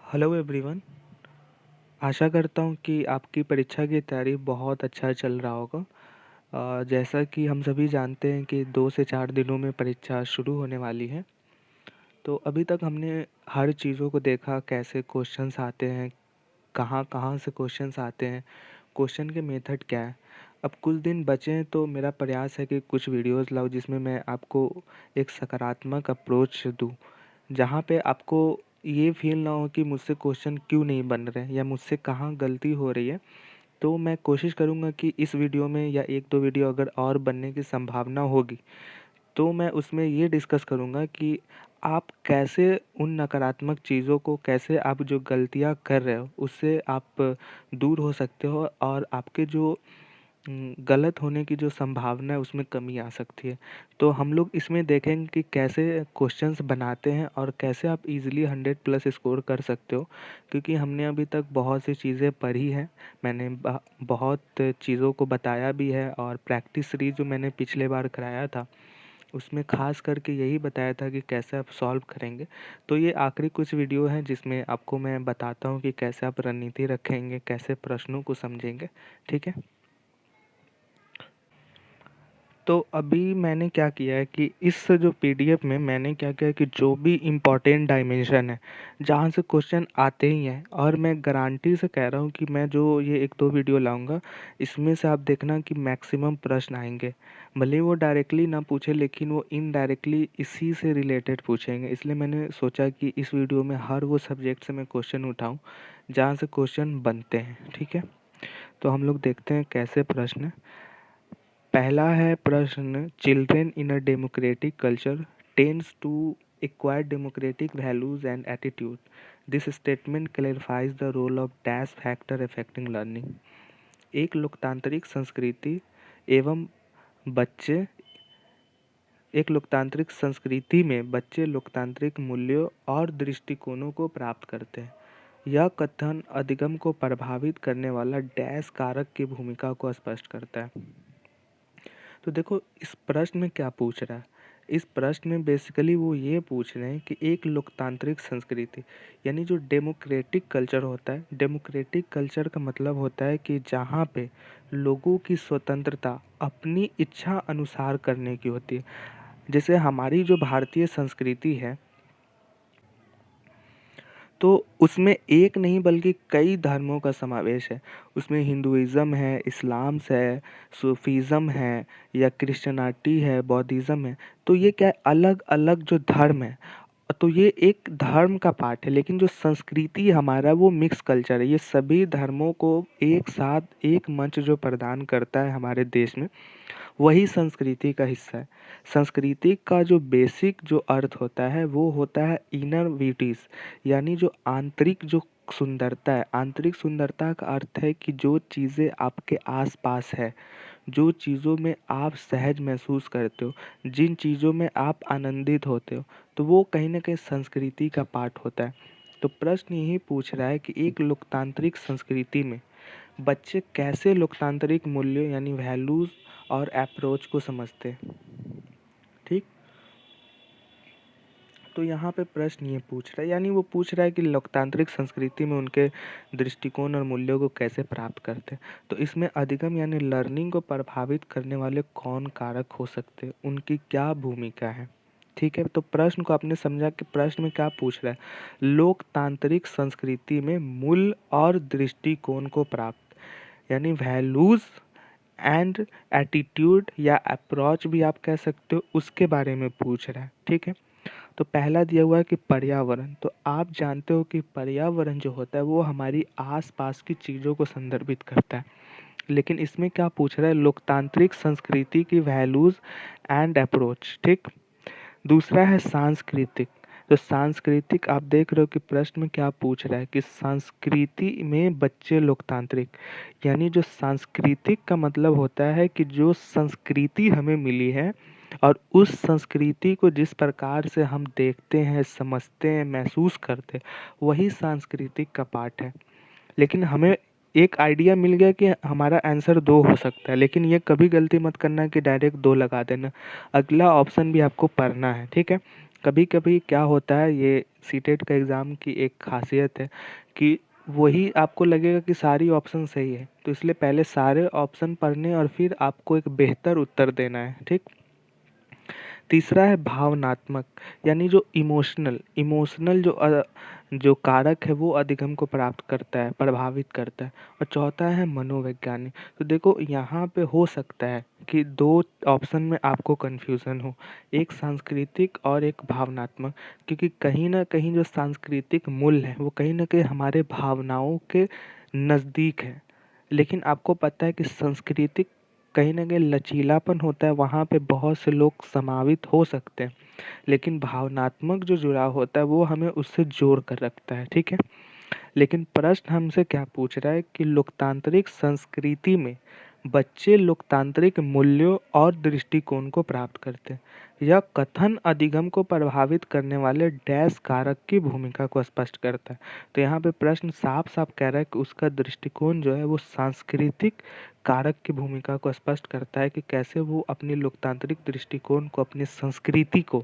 Hello everyone. आशा करता हूँ कि आपकी परीक्षा की तैयारी बहुत अच्छा चल रहा होगा। जैसा कि हम सभी जानते हैं कि 2 से 4 दिनों में परीक्षा शुरू होने वाली है। तो अभी तक हमने हर चीज़ों को देखा, कैसे क्वेश्चंस आते हैं, कहाँ-कहाँ से क्वेश्चंस आते हैं, क्वेश्चन के मेथड क्या है। अब कुछ दिन बचे हैं तो मेरा प्रयास है कि कुछ वीडियोज़ लाऊँ जिसमें मैं आपको एक सकारात्मक अप्रोच दूँ। जहाँ पे आपको ये फ़ील ना हो कि मुझसे क्वेश्चन क्यों नहीं बन रहे हैं या मुझसे कहाँ गलती हो रही है। तो मैं कोशिश करूँगा कि इस वीडियो में या 1-2 वीडियो अगर और बनने की संभावना होगी, तो मैं उसमें ये डिस्कस करूँगा कि आप कैसे उन नकारात्मक चीज़ों को, कैसे आप जो गलतियाँ कर रहे हो, उससे आप दूर हो सकते हो और आपके जो गलत होने की जो संभावना है उसमें कमी आ सकती है। तो हम लोग इसमें देखेंगे कि कैसे क्वेश्चंस बनाते हैं और कैसे आप ईज़िली 100 प्लस स्कोर कर सकते हो। क्योंकि हमने अभी तक बहुत सी चीज़ें पढ़ी हैं, मैंने बहुत चीज़ों को बताया भी है और प्रैक्टिस सीरीज़ जो मैंने पिछले बार कराया था, उसमें ख़ास करके यही बताया था कि कैसे आप सॉल्व करेंगे। तो ये आखिरी कुछ वीडियो हैं जिसमें आपको मैं बताता हूँ कि कैसे आप रणनीति रखेंगे, कैसे प्रश्नों को समझेंगे, ठीक है? तो अभी मैंने क्या किया है कि इस जो पीडीएफ में मैंने क्या किया है कि जो भी इम्पोर्टेंट डायमेंशन है, जहाँ से क्वेश्चन आते ही हैं, और मैं गारंटी से कह रहा हूँ कि मैं जो ये 1-2 वीडियो लाऊँगा, इसमें से आप देखना कि मैक्सिमम प्रश्न आएँगे। भले ही वो डायरेक्टली ना पूछे लेकिन वो इनडायरेक्टली इसी से रिलेटेड पूछेंगे। इसलिए मैंने सोचा कि इस वीडियो में हर वो सब्जेक्ट से मैं क्वेश्चन उठाऊँ, जहाँ से क्वेश्चन बनते हैं, ठीक है? तो हम लोग देखते हैं कैसे प्रश्न। पहला है प्रश्न, children in a democratic culture tends to acquire democratic values and attitude. This statement clarifies the role of dash factor affecting learning. एक लोकतांत्रिक संस्कृति एवं बच्चे एक लोकतांत्रिक संस्कृति में बच्चे लोकतांत्रिक मूल्यों और दृष्टिकोणों को प्राप्त करते हैं। यह कथन अधिगम को प्रभावित करने वाला डैश कारक की भूमिका को स्पष्ट करता है। तो देखो इस प्रश्न में क्या पूछ रहा है। इस प्रश्न में बेसिकली वो ये पूछ रहे हैं कि एक लोकतांत्रिक संस्कृति यानी जो डेमोक्रेटिक कल्चर होता है, डेमोक्रेटिक कल्चर का मतलब होता है कि जहाँ पे लोगों की स्वतंत्रता अपनी इच्छा अनुसार करने की होती है। जैसे हमारी जो भारतीय संस्कृति है, तो उसमें एक नहीं बल्कि कई धर्मों का समावेश है। उसमें हिंदुइज़्म है, इस्लाम्स है, सूफ़ीज़्म है या क्रिश्चियनिटी है, बौद्धिज़्म है। तो ये क्या है, अलग-अलग जो धर्म है, तो ये एक धर्म का पार्ट है, लेकिन जो संस्कृति हमारा वो मिक्स कल्चर है। ये सभी धर्मों को एक साथ एक मंच जो प्रदान करता है हमारे देश में, वही संस्कृति का हिस्सा है। संस्कृति का जो बेसिक जो अर्थ होता है वो होता है इनर ब्यूटीज़, यानी जो आंतरिक जो सुंदरता है। आंतरिक सुंदरता का अर्थ है कि जो चीज़ें आपके आस-पास है, जो चीज़ों में आप सहज महसूस करते हो, जिन चीज़ों में आप आनंदित होते हो, तो वो कहीं न कहीं संस्कृति का पार्ट होता है। तो प्रश्न यही पूछ रहा है कि एक लोकतांत्रिक संस्कृति में बच्चे कैसे लोकतांत्रिक मूल्यों यानी वैल्यूज़ और अप्रोच को समझते हैं, ठीक? तो यहाँ पे प्रश्न ये पूछ रहा है, यानी वो पूछ रहा है कि लोकतांत्रिक संस्कृति में उनके दृष्टिकोण और मूल्यों को कैसे प्राप्त करते हैं। तो इसमें अधिगम यानी लर्निंग को प्रभावित करने वाले कौन कारक हो सकते हैं, उनकी क्या भूमिका है, ठीक है? तो प्रश्न को आपने समझा कि प्रश्न में क्या पूछ रहा है। लोकतांत्रिक संस्कृति में मूल्य और दृष्टिकोण को प्राप्त, यानी वैल्यूज़ एंड एटीट्यूड या अप्रोच भी आप कह सकते हो, उसके बारे में पूछ रहा है, ठीक है? तो पहला दिया हुआ है कि पर्यावरण। तो आप जानते हो कि पर्यावरण जो होता है वो हमारी आस-पास की चीज़ों को संदर्भित करता है। लेकिन इसमें क्या पूछ रहा है, लोकतांत्रिक संस्कृति की वैल्यूज़ एंड अप्रोच, ठीक? दूसरा है सांस्कृतिक। तो सांस्कृतिक आप देख रहे हो कि प्रश्न में क्या पूछ रहा है कि संस्कृति में बच्चे लोकतांत्रिक, यानी जो सांस्कृतिक का मतलब होता है कि जो संस्कृति हमें मिली है और उस संस्कृति को जिस प्रकार से हम देखते हैं, समझते हैं, महसूस करते हैं, वही सांस्कृतिक का पार्ट है। लेकिन हमें एक आइडिया मिल गया कि हमारा आंसर 2 हो सकता है, लेकिन ये कभी गलती मत करना कि डायरेक्ट 2 लगा देना। अगला ऑप्शन भी आपको पढ़ना है, ठीक है? कभी-कभी क्या होता है, ये सीटेट का एग्ज़ाम की एक ख़ासियत है कि वही आपको लगेगा कि सारी ऑप्शन सही है, तो इसलिए पहले सारे ऑप्शन पढ़ने और फिर आपको एक बेहतर उत्तर देना है, ठीक? तीसरा है भावनात्मक, यानी जो इमोशनल जो कारक है वो अधिगम को प्राप्त करता है, प्रभावित करता है। और चौथा है मनोवैज्ञानिक। तो देखो यहाँ पे हो सकता है कि 2 ऑप्शन में आपको कन्फ्यूज़न हो, एक सांस्कृतिक और एक भावनात्मक, क्योंकि कहीं न कहीं जो सांस्कृतिक मूल्य है वो कहीं न कहीं हमारे भावनाओं के नज़दीक है। लेकिन आपको पता है कि सांस्कृतिक कहीं न कहीं लचीलापन होता है, वहाँ पे बहुत से लोग समावित हो सकते हैं। लेकिन भावनात्मक जो जुड़ाव होता है वो हमें उससे जोड़ कर रखता है, ठीक है? लेकिन प्रश्न हमसे क्या पूछ रहा है कि लोकतांत्रिक संस्कृति में बच्चे लोकतांत्रिक मूल्यों और दृष्टिकोण को प्राप्त करते हैं। यह कथन अधिगम को प्रभावित करने वाले डैश कारक की भूमिका को स्पष्ट करता है। तो यहाँ पे प्रश्न साफ साफ कह रहा है कि उसका दृष्टिकोण जो है वो सांस्कृतिक कारक की भूमिका को स्पष्ट करता है कि कैसे वो अपनी लोकतांत्रिक दृष्टिकोण को, अपनी संस्कृति को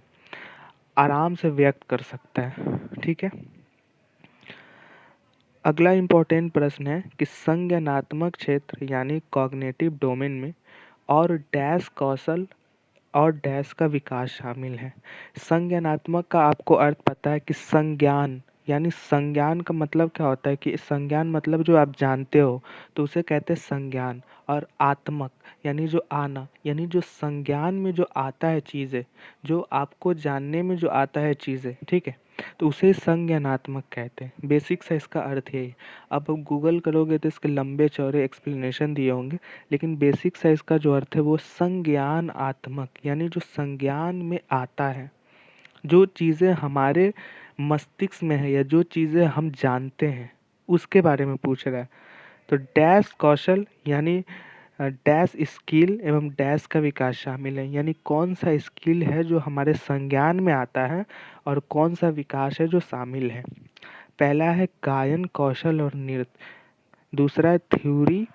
आराम से व्यक्त कर सकता है, ठीक है? अगला इम्पोर्टेंट प्रश्न है कि संज्ञानात्मक क्षेत्र यानी कॉग्निटिव डोमेन में और डैश कौशल और डैश का विकास शामिल है। संज्ञानात्मक का आपको अर्थ पता है कि संज्ञान, यानी संज्ञान का मतलब क्या होता है कि संज्ञान मतलब जो आप जानते हो तो उसे कहते हैं संज्ञान। और आत्मक यानी जो आना, यानी जो संज्ञान में जो आता है चीज़ें, जो आपको जानने में जो आता है चीज़ें, ठीक है, तो उसे संज्ञानात्मक कहते हैं। बेसिक सा इसका अर्थ यही है। अब आप गूगल करोगे तो इसके लंबे चौड़े एक्सप्लेनेशन दिए होंगे, लेकिन बेसिक सा इसका जो अर्थ है वो संज्ञान आत्मक, यानी जो संज्ञान में आता है, जो चीज़ें हमारे मस्तिष्क में है या जो चीज़ें हम जानते हैं उसके बारे में पूछ रहा है। तो डैश कौशल यानी डैश स्किल एवं डैश का विकास शामिल है, यानी कौन सा स्किल है जो हमारे संज्ञान में आता है और कौन सा विकास है जो शामिल है। पहला है गायन कौशल और नृत्य, दूसरा है थ्योरी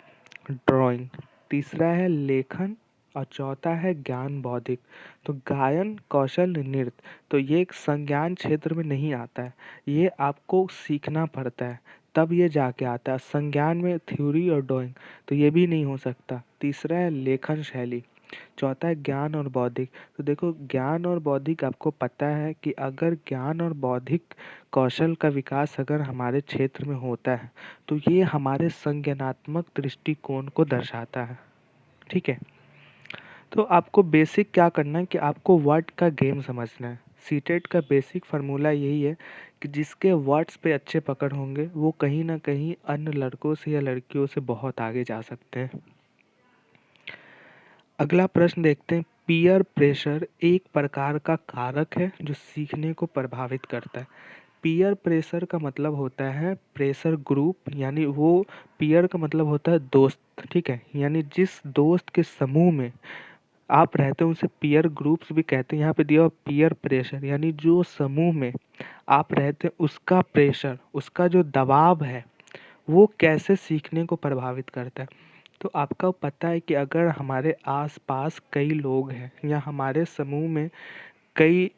ड्राइंग, तीसरा है लेखन और चौथा है ज्ञान बौद्धिक। तो गायन कौशल नृत्य, तो ये एक संज्ञान क्षेत्र में नहीं आता है, ये आपको सीखना पड़ता है तब ये जाके आता है। संज्ञान में थ्योरी और ड्राइंग तो ये भी नहीं हो सकता। तीसरा है लेखन शैली, चौथा है ज्ञान और बौद्धिक। तो देखो ज्ञान और बौद्धिक आपको पता है कि अगर ज्ञान और बौद्धिक कौशल का विकास अगर हमारे क्षेत्र में होता है तो ये हमारे संज्ञानात्मक दृष्टिकोण को दर्शाता है, ठीक है? तो आपको बेसिक क्या करना है कि आपको वर्ड का गेम समझना है। सीटेट का बेसिक फार्मूला यही है कि जिसके वर्ड्स पे अच्छे पकड़ होंगे वो कहीं ना कहीं अन्य लड़कों से या लड़कियों से बहुत आगे जा सकते हैं। अगला प्रश्न देखते हैं। पीयर प्रेशर एक प्रकार का कारक है जो सीखने को प्रभावित करता है। पीयर प्रेशर का मतलब होता है प्रेशर ग्रुप, यानी वो पीयर का मतलब होता है दोस्त, ठीक है, यानी जिस दोस्त के समूह में आप रहते हो उसे पीयर ग्रुप्स भी कहते हैं। यहाँ पे दिया हुआ पीयर प्रेशर, यानी जो समूह में आप रहते हैं उसका प्रेशर, उसका जो दबाव है वो कैसे सीखने को प्रभावित करता है। तो आपका पता है कि अगर हमारे आस-पास कई लोग हैं या हमारे समूह में कई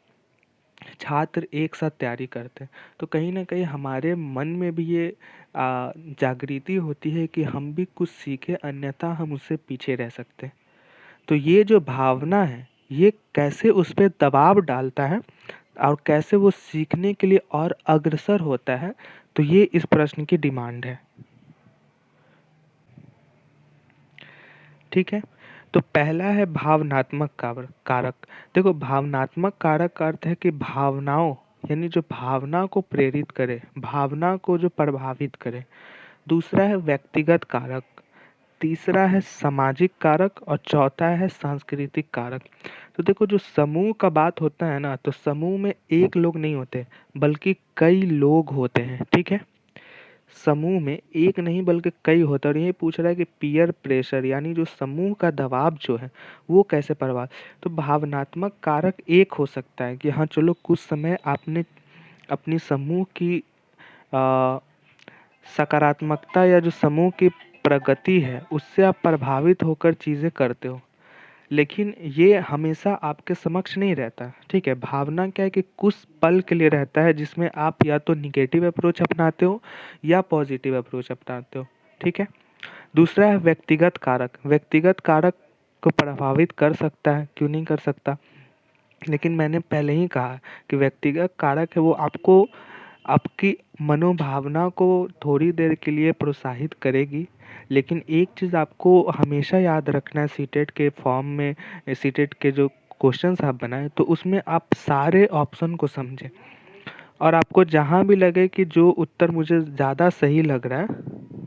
छात्र एक साथ तैयारी करते हैं, तो कहीं न कहीं हमारे मन में भी ये जागृति होती है कि हम भी कुछ सीखें, अन्यथा हम उससे पीछे रह सकते हैं। तो ये जो भावना है, ये कैसे उस पे दबाव डालता है और कैसे वो सीखने के लिए और अग्रसर होता है, तो ये इस प्रश्न की डिमांड है। ठीक है? तो पहला है भावनात्मक कारक। देखो भावनात्मक कारक का अर्थ है कि भावनाओं, यानी जो भावना को प्रेरित करे, भावना को जो प्रभावित करे। दूसरा है व्यक्तिगत कारक, तीसरा है सामाजिक कारक और चौथा है सांस्कृतिक कारक। तो देखो जो समूह का बात होता है ना, तो समूह में एक लोग नहीं होते बल्कि कई लोग होते हैं, ठीक है? समूह में एक नहीं बल्कि कई होते हैं। और ये पूछ रहा है कि पीयर प्रेशर यानी जो समूह का दबाव जो है वो कैसे प्रभाव। तो भावनात्मक कारक एक हो सकता है कि हाँ चलो कुछ समय आपने अपनी समूह की आ, सकारात्मकता या जो समूह की प्रगति है उससे आप प्रभावित होकर चीज़ें करते हो। लेकिन ये हमेशा आपके समक्ष नहीं रहता, ठीक है? भावना क्या है कि कुछ पल के लिए रहता है जिसमें आप या तो नेगेटिव अप्रोच अपनाते हो या पॉजिटिव अप्रोच अपनाते हो, ठीक है? दूसरा है व्यक्तिगत कारक। व्यक्तिगत कारक को प्रभावित कर सकता है, क्यों नहीं कर सकता? लेकिन मैंने पहले ही कहा कि व्यक्तिगत कारक है वो आपको आपकी मनोभावना को थोड़ी देर के लिए प्रोत्साहित करेगी। लेकिन एक चीज़ आपको हमेशा याद रखना है सीटेट के फॉर्म में, सीटेट के जो क्वेश्चंस आप बनाएं तो उसमें आप सारे ऑप्शन को समझें और आपको जहाँ भी लगे कि जो उत्तर मुझे ज़्यादा सही लग रहा है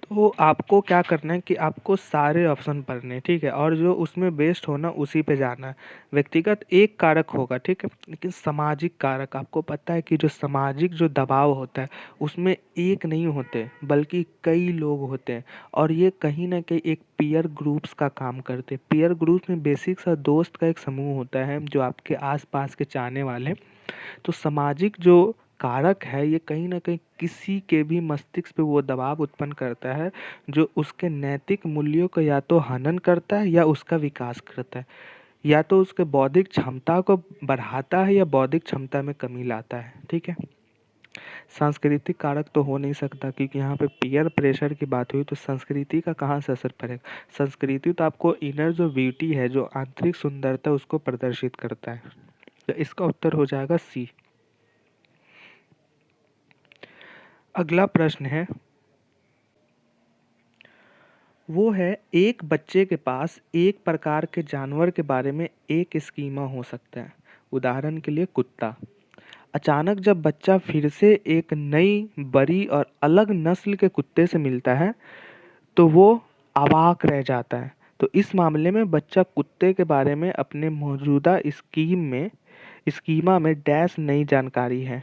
तो आपको क्या करना है कि आपको सारे ऑप्शन पढ़ने हैं, ठीक है? और जो उसमें बेस्ट हो ना उसी पे जाना है। व्यक्तिगत एक कारक होगा, ठीक है? लेकिन सामाजिक कारक आपको पता है कि जो सामाजिक जो दबाव होता है उसमें एक नहीं होते बल्कि कई लोग होते हैं और ये कहीं न कहीं एक पीयर ग्रुप्स का काम करते हैं। पीयर ग्रुप्स में बेसिक सा दोस्त का एक समूह होता है जो आपके आस-पास के चाहने वाले। तो सामाजिक जो कारक है ये कहीं न कहीं किसी के भी मस्तिष्क पे वो दबाव उत्पन्न करता है जो उसके नैतिक मूल्यों का या तो हनन करता है या उसका विकास करता है। या तो उसके बौद्धिक क्षमता को बढ़ाता है या बौद्धिक क्षमता में कमी लाता है, ठीक है? सांस्कृतिक कारक तो हो नहीं सकता क्योंकि यहाँ पे पीयर प्रेशर की बात हुई तो संस्कृति का कहाँ से असर पड़ेगा? संस्कृति तो आपको इनर जो ब्यूटी है, जो आंतरिक सुंदरता उसको प्रदर्शित करता है। तो इसका उत्तर हो जाएगा सी। अगला प्रश्न है वो है एक बच्चे के पास एक प्रकार के जानवर के बारे में एक स्कीमा हो सकता है। उदाहरण के लिए कुत्ता। अचानक जब बच्चा फिर से एक नई बड़ी और अलग नस्ल के कुत्ते से मिलता है तो वो अवाक रह जाता है। तो इस मामले में बच्चा कुत्ते के बारे में अपने मौजूदा स्कीमा में डैश नई जानकारी है,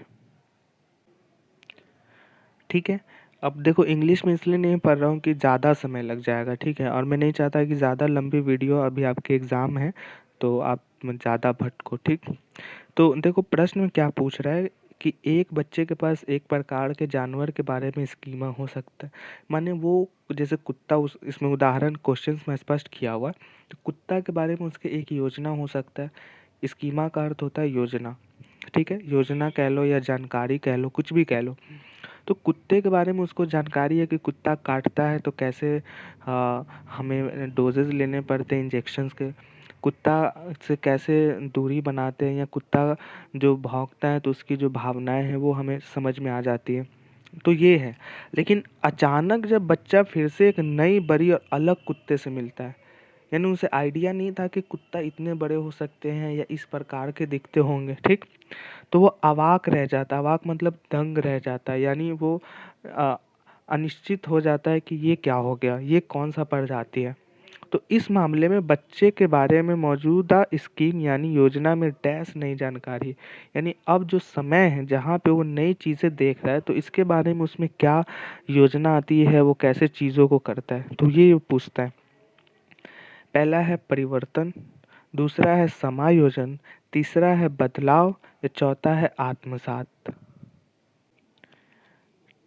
ठीक है? अब देखो इंग्लिश में इसलिए नहीं पढ़ रहा हूँ कि ज़्यादा समय लग जाएगा, ठीक है? और मैं नहीं चाहता कि ज़्यादा लंबी वीडियो, अभी आपके एग्ज़ाम है तो आप ज़्यादा भटको, ठीक? तो देखो प्रश्न में क्या पूछ रहा है कि एक बच्चे के पास एक प्रकार के जानवर के बारे में स्कीमा हो सकता है। माने वो जैसे कुत्ता, उस इसमें उदाहरण क्वेश्चंस में स्पष्ट किया हुआ है। तो कुत्ता के बारे में उसके एक योजना हो सकता है। स्कीमा का अर्थ होता है योजना, ठीक है? योजना कह लो या जानकारी कह लो, कुछ भी कह लो। तो कुत्ते के बारे में उसको जानकारी है कि कुत्ता काटता है तो कैसे हमें डोजेज़ लेने पड़ते हैं इंजेक्शंस के। कुत्ता से कैसे दूरी बनाते हैं या कुत्ता जो भौंकता है तो उसकी जो भावनाएँ हैं वो हमें समझ में आ जाती है। तो ये है। लेकिन अचानक जब बच्चा फिर से एक नई बड़ी और अलग कुत्ते से मिलता है, यानी उसे आइडिया नहीं था कि कुत्ता इतने बड़े हो सकते हैं या इस प्रकार के दिखते होंगे, ठीक? तो वो अवाक रह जाता है। अवाक मतलब दंग रह जाता है, यानी वो अ, अनिश्चित हो जाता है कि ये क्या हो गया, ये कौन-सा प्रजाति है। तो इस मामले में बच्चे के बारे में मौजूदा स्कीम यानी योजना में डैश नई जानकारी, यानी अब जो समय है जहाँ पे वो नई चीज़ें देख रहा है तो इसके बारे में उसमें क्या योजना आती है, वो कैसे चीज़ों को करता है, तो ये पूछता है। पहला है परिवर्तन, दूसरा है समायोजन, तीसरा है बदलाव या चौथा है आत्मसात।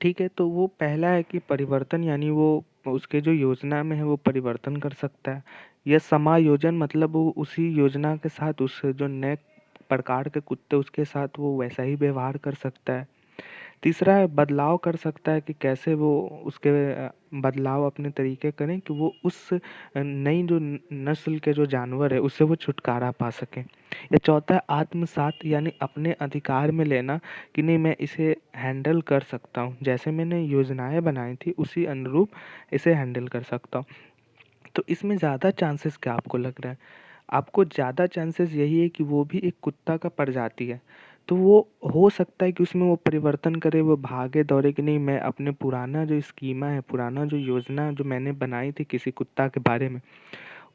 ठीक है, तो वो पहला है कि परिवर्तन, यानी वो उसके जो योजना में है वो परिवर्तन कर सकता है। या समायोजन मतलब वो उसी योजना के साथ उस जो नए प्रकार के कुत्ते उसके साथ वो वैसा ही व्यवहार कर सकता है। तीसरा है बदलाव कर सकता है कि कैसे वो उसके बदलाव अपने तरीके करें कि वो उस नई जो नस्ल के जो जानवर है उससे वो छुटकारा पा सकें। या चौथा है आत्मसात, यानी अपने अधिकार में लेना कि नहीं मैं इसे हैंडल कर सकता हूँ, जैसे मैंने योजनाएं बनाई थी उसी अनुरूप इसे हैंडल कर सकता हूँ। तो इसमें ज़्यादा चांसेस क्या आपको लग रहा है? आपको ज़्यादा चांसेस यही है कि वो भी एक कुत्ता का प्रजाति है। तो वो हो सकता है कि उसमें वो परिवर्तन करे, वो भागे दौड़े कि नहीं मैं अपने पुराना जो स्कीमा है, पुराना जो योजना जो मैंने बनाई थी किसी कुत्ता के बारे में,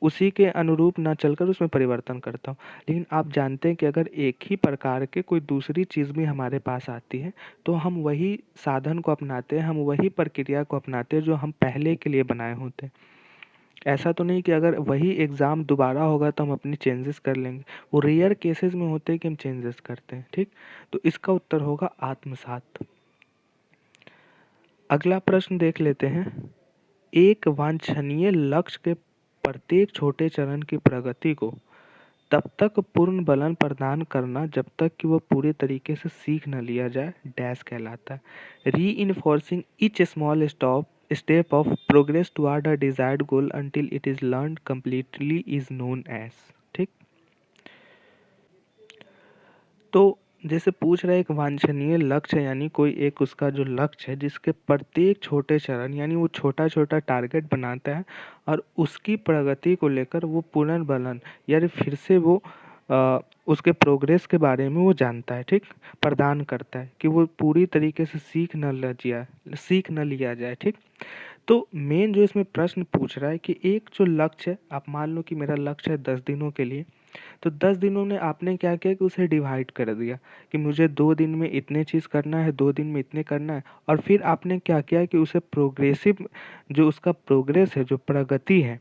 उसी के अनुरूप ना चलकर उसमें परिवर्तन करता हूँ। लेकिन आप जानते हैं कि अगर एक ही प्रकार के कोई दूसरी चीज़ भी हमारे पास आती है, तो हम वही साधन को अपनाते हैं, हम वही प्रक्रिया को अपनाते हैं जो हम पहले के लिए बनाए होते हैं। ऐसा तो नहीं कि अगर वही एग्ज़ाम दोबारा होगा तो हम अपनी चेंजेस कर लेंगे। वो रेयर केसेस में होते हैं कि हम चेंजेस करते हैं, ठीक? तो इसका उत्तर होगा आत्मसात। अगला प्रश्न देख लेते हैं। एक वांछनीय लक्ष्य के प्रत्येक छोटे चरण की प्रगति को तब तक पूर्ण बलन प्रदान करना जब तक कि वो पूरे तरीके से सीख न लिया जाए डैश कहलाता है। Reinforcing each small step of progress toward a desired goal until it is learn completely is known as. ठीक। तो जैसे पूछ रहा है एक वांछनीय लक्ष्य है, यानी कोई एक उसका जो लक्ष्य है जिसके प्रत्येक छोटे चरण यानी वो छोटा छोटा टारगेट बनाता है और उसकी प्रगति को लेकर वो पुनर्बलन यानी फिर से वो उसके प्रोग्रेस के बारे में वो जानता है। ठीक। प्रदान करता है कि वो पूरी तरीके से सीख न लिया जाए। ठीक। तो मेन जो इसमें प्रश्न पूछ रहा है कि एक जो लक्ष्य है, आप मान लो कि मेरा लक्ष्य है 10 दिनों के लिए, तो 10 दिनों में आपने क्या किया कि उसे डिवाइड कर दिया कि मुझे 2 दिन में इतने चीज़ करना है, 2 दिन में इतने करना है, और फिर आपने क्या किया कि उसे प्रोग्रेसिव जो उसका प्रोग्रेस है, जो प्रगति है,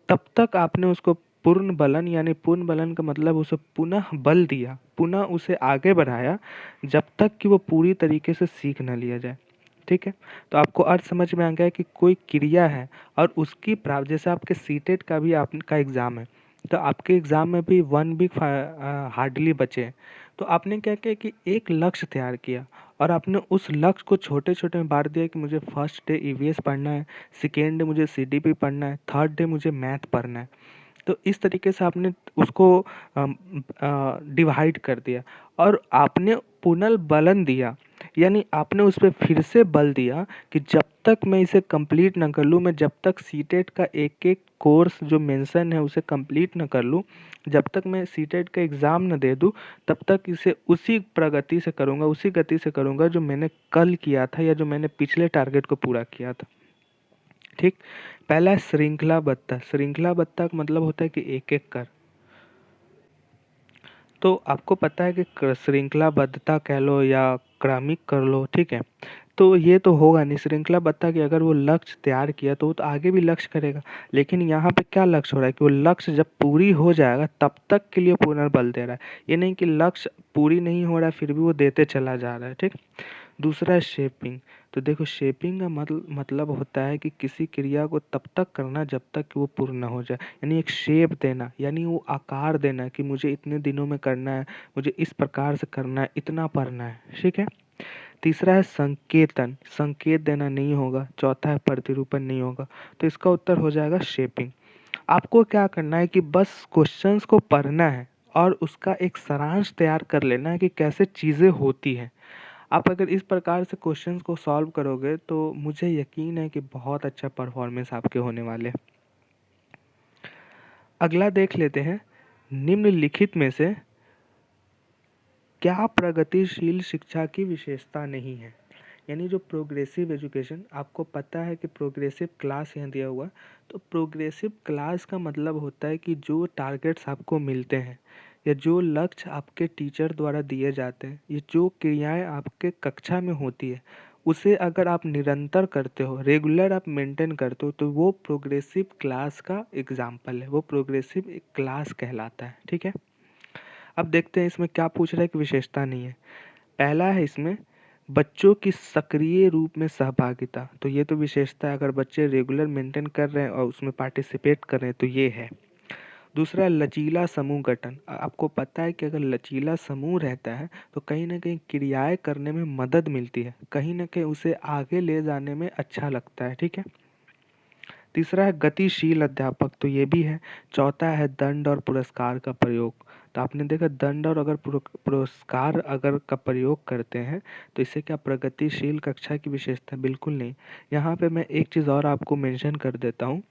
तब तक आपने उसको पूर्ण बलन यानी पूर्ण बलन का मतलब उसे पुनः बल दिया, पुनः उसे आगे बढ़ाया जब तक कि वो पूरी तरीके से सीख न लिया जाए। ठीक है। तो आपको अर्थ समझ में आ गया कि कोई क्रिया है और उसकी प्राप्त, जैसे आपके सीटेट का भी आपका एग्ज़ाम है, तो आपके एग्ज़ाम में भी 1 वीक हार्डली बचे हैं। तो आपने क्या किया कि एक लक्ष्य तैयार किया और आपने उस लक्ष्य को छोटे छोटे में बांट दिया कि मुझे फर्स्ट डे ईवीएस पढ़ना है, सेकेंड डे मुझे सीडीपी पढ़ना है, थर्ड डे मुझे मैथ पढ़ना है। तो इस तरीके से आपने उसको डिवाइड कर दिया और आपने पुनर्बलन दिया, यानी आपने उस पे फिर से बल दिया कि जब तक मैं इसे कंप्लीट ना कर लूँ, मैं जब तक सीटेट का एक एक कोर्स जो मेंशन है उसे कंप्लीट ना कर लूँ, जब तक मैं सीटेट का एग्ज़ाम ना दे दूँ, तब तक इसे उसी प्रगति से करूँगा, उसी गति से करूँगा जो मैंने कल किया था या जो मैंने पिछले टारगेट को पूरा किया था। ठीक। पहला है श्रृंखलाबद्धता। श्रृंखलाबद्धता का मतलब होता है कि एक एक कर। तो आपको पता है कि श्रृंखलाबद्धता कह लो या क्रमिक कर लो। ठीक है। तो ये तो होगा नहीं श्रृंखलाबद्धता की, अगर वो लक्ष्य तैयार किया तो वो तो आगे भी लक्ष्य करेगा, लेकिन यहाँ पे क्या लक्ष्य हो रहा है कि वो लक्ष्य जब पूरी हो जाएगा तब तक के लिए पुनर्बल दे रहा है, ये नहीं कि लक्ष्य पूरी नहीं हो रहा है फिर भी वो देते चला जा रहा है। ठीक। दूसरा है शेपिंग। तो देखो शेपिंग का मतलब होता है कि किसी क्रिया को तब तक करना जब तक कि वो पूर्ण ना हो जाए, यानी एक शेप देना, यानी वो आकार देना कि मुझे इतने दिनों में करना है, मुझे इस प्रकार से करना है, इतना पढ़ना है। ठीक है। तीसरा है संकेतन। संकेत देना नहीं होगा। चौथा है प्रतिरूपण नहीं होगा। तो इसका उत्तर हो जाएगा शेपिंग। आपको क्या करना है कि बस क्वेश्चंस को पढ़ना है और उसका एक सारांश तैयार कर लेना है कि कैसे चीज़ें होती हैं। आप अगर इस प्रकार से क्वेश्चंस को सॉल्व करोगे तो मुझे यकीन है कि बहुत अच्छा परफॉर्मेंस आपके होने वाले हैं। अगला देख लेते हैं, निम्नलिखित में से क्या प्रगतिशील शिक्षा की विशेषता नहीं है। यानी जो प्रोग्रेसिव एजुकेशन, आपको पता है कि प्रोग्रेसिव क्लास यहाँ दिया हुआ, तो प्रोग्रेसिव क्लास का मतलब होता है कि जो टारगेट्स आपको मिलते हैं या जो लक्ष्य आपके टीचर द्वारा दिए जाते हैं, ये जो क्रियाएं आपके कक्षा में होती है, उसे अगर आप निरंतर करते हो, रेगुलर आप मेंटेन करते हो, तो वो प्रोग्रेसिव क्लास का एग्जाम्पल है, वो प्रोग्रेसिव क्लास कहलाता है। ठीक है। अब देखते हैं इसमें क्या पूछ रहा है कि विशेषता नहीं है। पहला है इसमें बच्चों की सक्रिय रूप में सहभागिता। तो ये तो विशेषता है, अगर बच्चे रेगुलर मेंटेन कर रहे हैं और उसमें पार्टिसिपेट कर रहे हैं तो ये है। दूसरा है लचीला समूह गठन। आपको पता है कि अगर लचीला समूह रहता है तो कहीं ना कहीं क्रियाएं करने में मदद मिलती है, कहीं ना कहीं उसे आगे ले जाने में अच्छा लगता है। ठीक है। तीसरा है गतिशील अध्यापक। तो ये भी है। चौथा है दंड और पुरस्कार का प्रयोग। तो आपने देखा दंड और अगर पुरस्कार अगर का प्रयोग करते हैं तो इससे क्या प्रगतिशील कक्षा की विशेषता? बिल्कुल नहीं। यहाँ पे मैं एक चीज़ और आपको मेंशन कर देता हूँ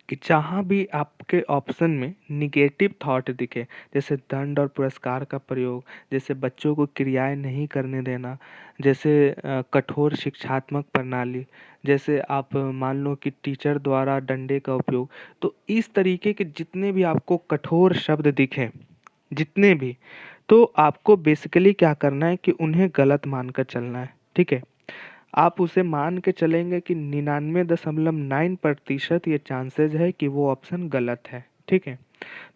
कि जहाँ भी आपके ऑप्शन में निगेटिव थॉट दिखे, जैसे दंड और पुरस्कार का प्रयोग, जैसे बच्चों को क्रियाएं नहीं करने देना, जैसे कठोर शिक्षात्मक प्रणाली, जैसे आप मान लो कि टीचर द्वारा डंडे का उपयोग, तो इस तरीके के जितने भी आपको कठोर शब्द दिखें, जितने भी, तो आपको बेसिकली क्या करना है कि उन्हें गलत मानकर चलना है। ठीक है। आप उसे मान के चलेंगे कि 99.9% ये चांसेस है कि वो ऑप्शन गलत है। ठीक है।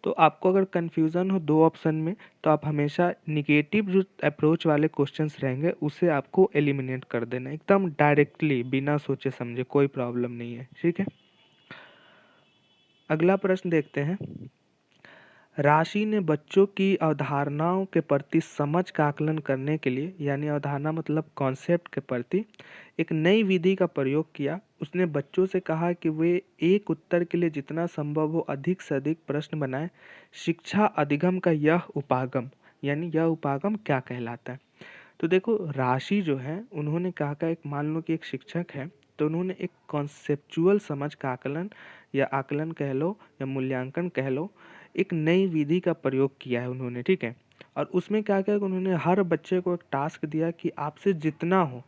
तो आपको अगर कन्फ्यूज़न हो 2 ऑप्शन में, तो आप हमेशा नेगेटिव जो अप्रोच वाले क्वेश्चंस रहेंगे उसे आपको एलिमिनेट कर देना है, एकदम डायरेक्टली बिना सोचे समझे, कोई प्रॉब्लम नहीं है, ठीक है। अगला प्रश्न देखते हैं। राशि ने बच्चों की अवधारणाओं के प्रति समझ का आकलन करने के लिए, यानी अवधारणा मतलब कॉन्सेप्ट के प्रति, एक नई विधि का प्रयोग किया। उसने बच्चों से कहा कि वे एक उत्तर के लिए जितना संभव हो अधिक से अधिक प्रश्न बनाएं। शिक्षा अधिगम का यह उपागम, यानी यह उपागम क्या कहलाता है। तो देखो, राशि जो है उन्होंने कहा का, एक मान लो कि एक शिक्षक है, तो उन्होंने एक कॉन्सेप्चुअल समझ का आकलन, या आकलन कह लो या मूल्यांकन कह लो, एक नई विधि का प्रयोग किया है उन्होंने, ठीक है। और उसमें क्या किया कि उन्होंने हर बच्चे को एक टास्क दिया कि आपसे जितना हो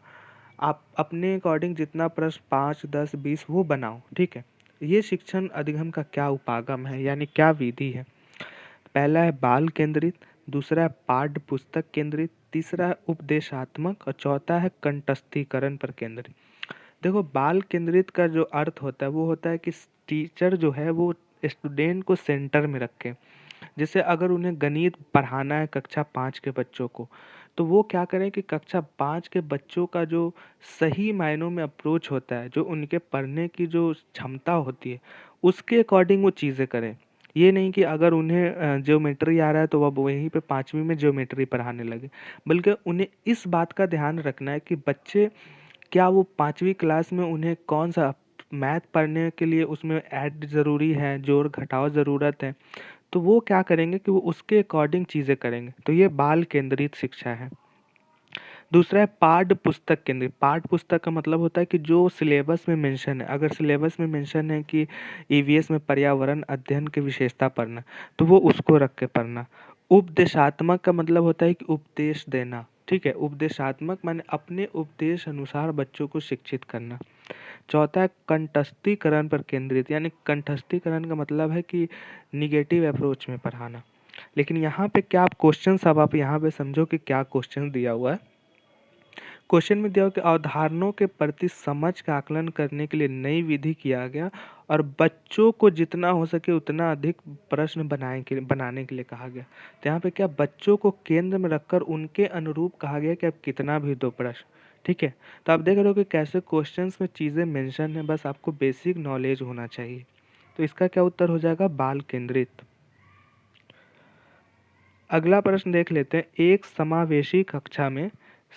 आप अपने अकॉर्डिंग जितना प्रश्न 5, 10, 20 वो बनाओ, ठीक है। ये शिक्षण अधिगम का क्या उपागम है, यानी क्या विधि है। पहला है बाल केंद्रित, दूसरा है पाठ्य पुस्तक केंद्रित, तीसरा है उपदेशात्मक और चौथा है कंठस्थीकरण पर केंद्रित। देखो, बाल केंद्रित का जो अर्थ होता है वो होता है कि टीचर जो है वो स्टूडेंट को सेंटर में रखे। जैसे अगर उन्हें गणित पढ़ाना है कक्षा 5 के बच्चों को, तो वो क्या करें कि कक्षा 5 के बच्चों का जो सही मायनों में अप्रोच होता है, जो उनके पढ़ने की जो क्षमता होती है, उसके अकॉर्डिंग वो चीज़ें करें। ये नहीं कि अगर उन्हें ज्योमेट्री आ रहा है तो अब वहीं पे 5वीं में ज्योमेट्री पढ़ाने लगे, बल्कि उन्हें इस बात का ध्यान रखना है कि बच्चे क्या वो 5वीं क्लास में उन्हें कौन-सा मैथ पढ़ने के लिए उसमें ऐड ज़रूरी है, जोड़-घटाव ज़रूरत है, तो वो क्या करेंगे कि वो उसके अकॉर्डिंग चीज़ें करेंगे। तो ये बाल केंद्रित शिक्षा है। दूसरा है पाठ्य पुस्तक केंद्रित। पाठ्य पुस्तक का मतलब होता है कि जो सिलेबस में मेंशन है, अगर सिलेबस में मेंशन है कि ईवीएस में पर्यावरण अध्ययन की विशेषता पढ़ना, तो वो उसको रख के पढ़ना। उपदेशात्मक का मतलब होता है कि उपदेश देना, ठीक है। उपदेशात्मक माने अपने उपदेश अनुसार बच्चों को शिक्षित करना। चौथा है कंठस्थीकरण पर केंद्रित, यानी कंठस्थीकरण का मतलब है कि निगेटिव अप्रोच में पढ़ाना। लेकिन यहाँ पे क्या आप क्वेश्चन, अब आप यहाँ पे समझो कि क्या क्वेश्चन दिया हुआ है। क्वेश्चन में दिया हुआ कि अवधारणाओं के प्रति समझ का आकलन करने के लिए नई विधि किया गया और बच्चों को जितना हो सके उतना अधिक प्रश्न बनाने के लिए कहा गया। तो यहाँ पे क्या बच्चों को केंद्र में रखकर उनके अनुरूप कहा गया कि आप कितना भी दो प्रश्न, ठीक है। तो आप देख रहे हो कि कैसे क्वेश्चंस में चीज़ें मेंशन है, बस आपको बेसिक नॉलेज होना चाहिए। तो इसका क्या उत्तर हो जाएगा, बाल केंद्रित। अगला प्रश्न देख लेते हैं। एक समावेशी कक्षा में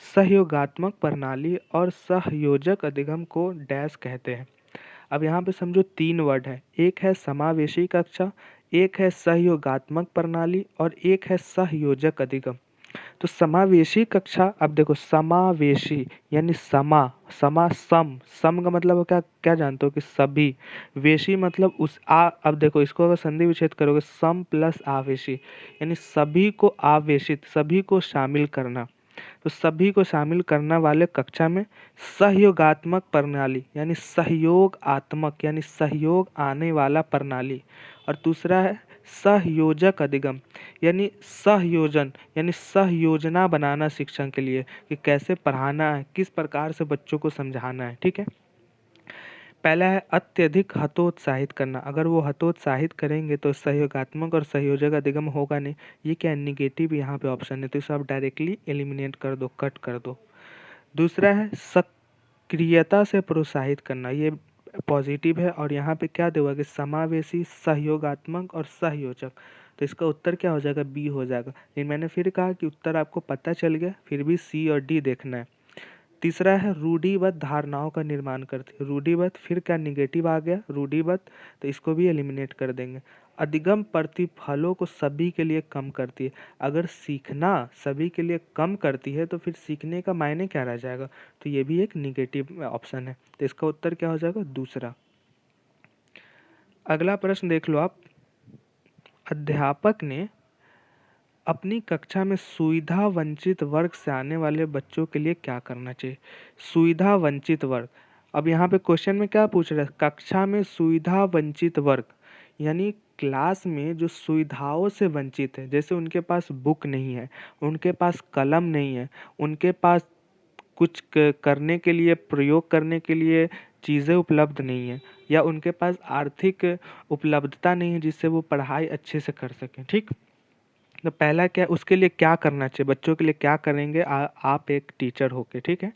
सहयोगात्मक प्रणाली और सहयोजक अधिगम को डैश कहते हैं। अब यहाँ पे समझो 3 वर्ड है, एक है समावेशी कक्षा, एक है सहयोगात्मक प्रणाली और एक है सहयोजक अधिगम। तो समावेशी कक्षा, अब देखो समावेशी यानी सम का मतलब हो क्या क्या जानते हो कि सभी, वेशी मतलब उस आ, अब देखो इसको अगर संधि विच्छेद करोगे, सम प्लस आवेशी यानी सभी को आवेशित, सभी को शामिल करना। तो सभी को शामिल करने वाले कक्षा में सहयोगात्मक प्रणाली यानी सहयोग आत्मक यानी सहयोग आने वाला प्रणाली, और दूसरा है सहयोजक अधिगम यानी सहयोजन यानी सहयोजना बनाना शिक्षण के लिए कि कैसे पढ़ाना है, किस प्रकार से बच्चों को समझाना है, ठीक है। पहला है अत्यधिक हतोत्साहित करना, अगर वो हतोत्साहित करेंगे तो सहयोगात्मक और सहयोजक अधिगम होगा नहीं। ये क्या निगेटिव यहाँ पे ऑप्शन है, तो इसे आप डायरेक्टली एलिमिनेट कर दो, कट कर दो। दूसरा है सक्रियता से प्रोत्साहित करना, ये पॉजिटिव है, और यहाँ पे क्या देगा कि समावेशी सहयोगात्मक और सहयोजक, तो इसका उत्तर क्या हो जाएगा, बी हो जाएगा। लेकिन मैंने फिर कहा कि उत्तर आपको पता चल गया, फिर भी सी और डी देखना है। तीसरा है रूढ़िबद्ध धारणाओं का निर्माण करती है। रूढ़िबद्ध फिर क्या निगेटिव आ गया, रूढ़िबद्ध, तो इसको भी एलिमिनेट कर देंगे। अधिगम प्रतिफलों को सभी के लिए कम करती है, अगर सीखना सभी के लिए कम करती है तो फिर सीखने का मायने क्या रह जाएगा, तो ये भी एक निगेटिव ऑप्शन है, तो इसका उत्तर क्या हो जाएगा, दूसरा। अगला प्रश्न देख लो आप। अध्यापक ने अपनी कक्षा में सुविधा वंचित वर्ग से आने वाले बच्चों के लिए क्या करना चाहिए। सुविधा वंचित वर्ग, अब यहाँ पे क्वेश्चन में क्या पूछ रहा है, कक्षा में सुविधा वंचित वर्ग यानी क्लास में जो सुविधाओं से वंचित है, जैसे उनके पास बुक नहीं है, उनके पास कलम नहीं है, उनके पास कुछ करने के लिए, प्रयोग करने के लिए चीज़ें उपलब्ध नहीं हैं या उनके पास आर्थिक उपलब्धता नहीं है जिससे वो पढ़ाई अच्छे से कर सकें। ठीक। तो पहला क्या, उसके लिए क्या करना चाहिए, बच्चों के लिए क्या करेंगे आप एक टीचर होके। ठीक है।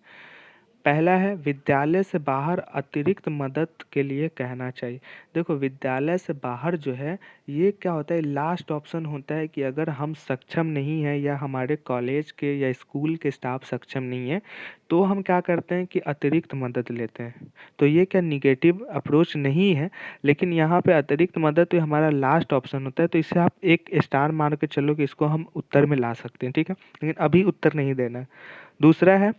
पहला है विद्यालय से बाहर अतिरिक्त मदद के लिए कहना चाहिए। देखो, विद्यालय से बाहर जो है ये क्या होता है, लास्ट ऑप्शन होता है कि अगर हम सक्षम नहीं हैं या हमारे कॉलेज के या स्कूल के स्टाफ सक्षम नहीं है तो हम क्या करते हैं कि अतिरिक्त मदद लेते हैं। तो ये क्या निगेटिव अप्रोच नहीं है, लेकिन यहाँ पे अतिरिक्त मदद तो हमारा लास्ट ऑप्शन होता है, तो इसे आप एक स्टार मार के चलो कि इसको हम उत्तर में ला सकते हैं। ठीक है, लेकिन अभी उत्तर नहीं देना है। दूसरा है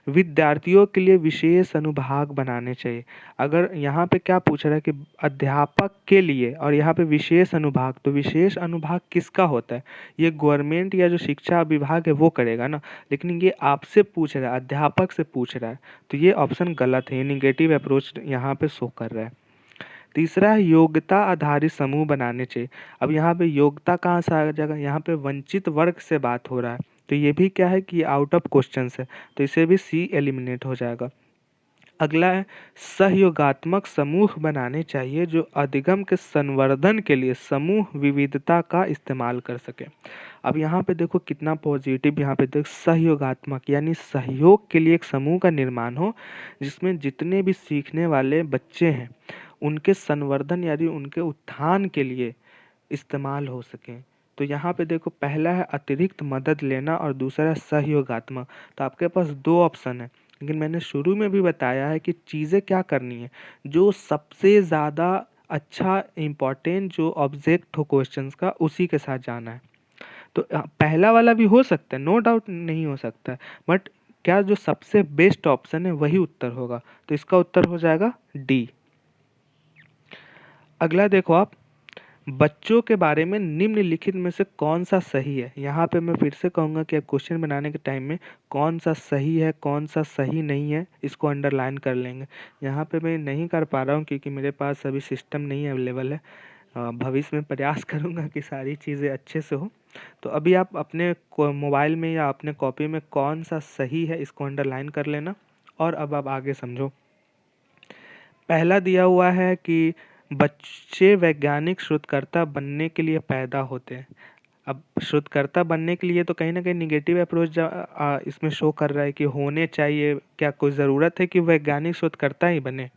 विद्यार्थियों के लिए विशेष अनुभाग बनाने चाहिए। अगर यहाँ पे क्या पूछ रहा है कि अध्यापक के लिए और यहाँ पे विशेष अनुभाग, तो विशेष अनुभाग किसका होता है, ये गवर्नमेंट या जो शिक्षा विभाग है वो करेगा ना, लेकिन ये आपसे पूछ रहा है, अध्यापक से पूछ रहा है, तो ये ऑप्शन गलत है, ये निगेटिव अप्रोच यहाँ पे शो कर रहा है। तीसरा है योग्यता आधारित समूह बनाने चाहिए। अब यहाँ पे योग्यता कहाँ से आ जाएगा, यहाँ पे वंचित वर्ग से बात हो रहा है, तो ये भी क्या है कि आउट ऑफ क्वेश्चन है, तो इसे भी सी एलिमिनेट हो जाएगा। अगला है सहयोगात्मक समूह बनाने चाहिए जो अधिगम के संवर्धन के लिए समूह विविधता का इस्तेमाल कर सके। अब यहाँ पे देखो कितना पॉजिटिव, यहाँ पे देखो सहयोगात्मक यानी सहयोग के लिए एक समूह का निर्माण हो जिसमें जितने भी सीखने वाले बच्चे हैं उनके संवर्धन यानी उनके उत्थान के लिए इस्तेमाल हो सके। तो यहाँ पे देखो पहला है अतिरिक्त मदद लेना और दूसरा है सहयोगात्मक। तो आपके पास दो ऑप्शन है, लेकिन मैंने शुरू में भी बताया है कि चीज़ें क्या करनी है, जो सबसे ज़्यादा अच्छा इम्पोर्टेंट जो ऑब्जेक्ट हो क्वेश्चंस का उसी के साथ जाना है। तो पहला वाला भी हो सकता है, नो डाउट नहीं हो सकता है, बट क्या जो सबसे बेस्ट ऑप्शन है वही उत्तर होगा, तो इसका उत्तर हो जाएगा डी। अगला देखो आप, बच्चों के बारे में निम्नलिखित में से कौन सा सही है। यहाँ पे मैं फिर से कहूँगा कि आप क्वेश्चन बनाने के टाइम में कौन सा सही है कौन सा सही नहीं है इसको अंडरलाइन कर लेंगे। यहाँ पे मैं नहीं कर पा रहा हूँ क्योंकि मेरे पास अभी सिस्टम नहीं अवेलेबल है। भविष्य में प्रयास करूँगा कि सारी चीज़ें अच्छे से हो। तो अभी आप अपने मोबाइल में या अपने कॉपी में कौन सा सही है इसको अंडरलाइन कर लेना, और अब आप आगे समझो। पहला दिया हुआ है कि बच्चे वैज्ञानिक शोधकर्ता बनने के लिए पैदा होते हैं। अब शोधकर्ता बनने के लिए तो कहीं ना कहीं निगेटिव अप्रोच इसमें शो कर रहा है कि होने चाहिए। क्या कोई ज़रूरत है कि वैज्ञानिक शोधकर्ता ही बने?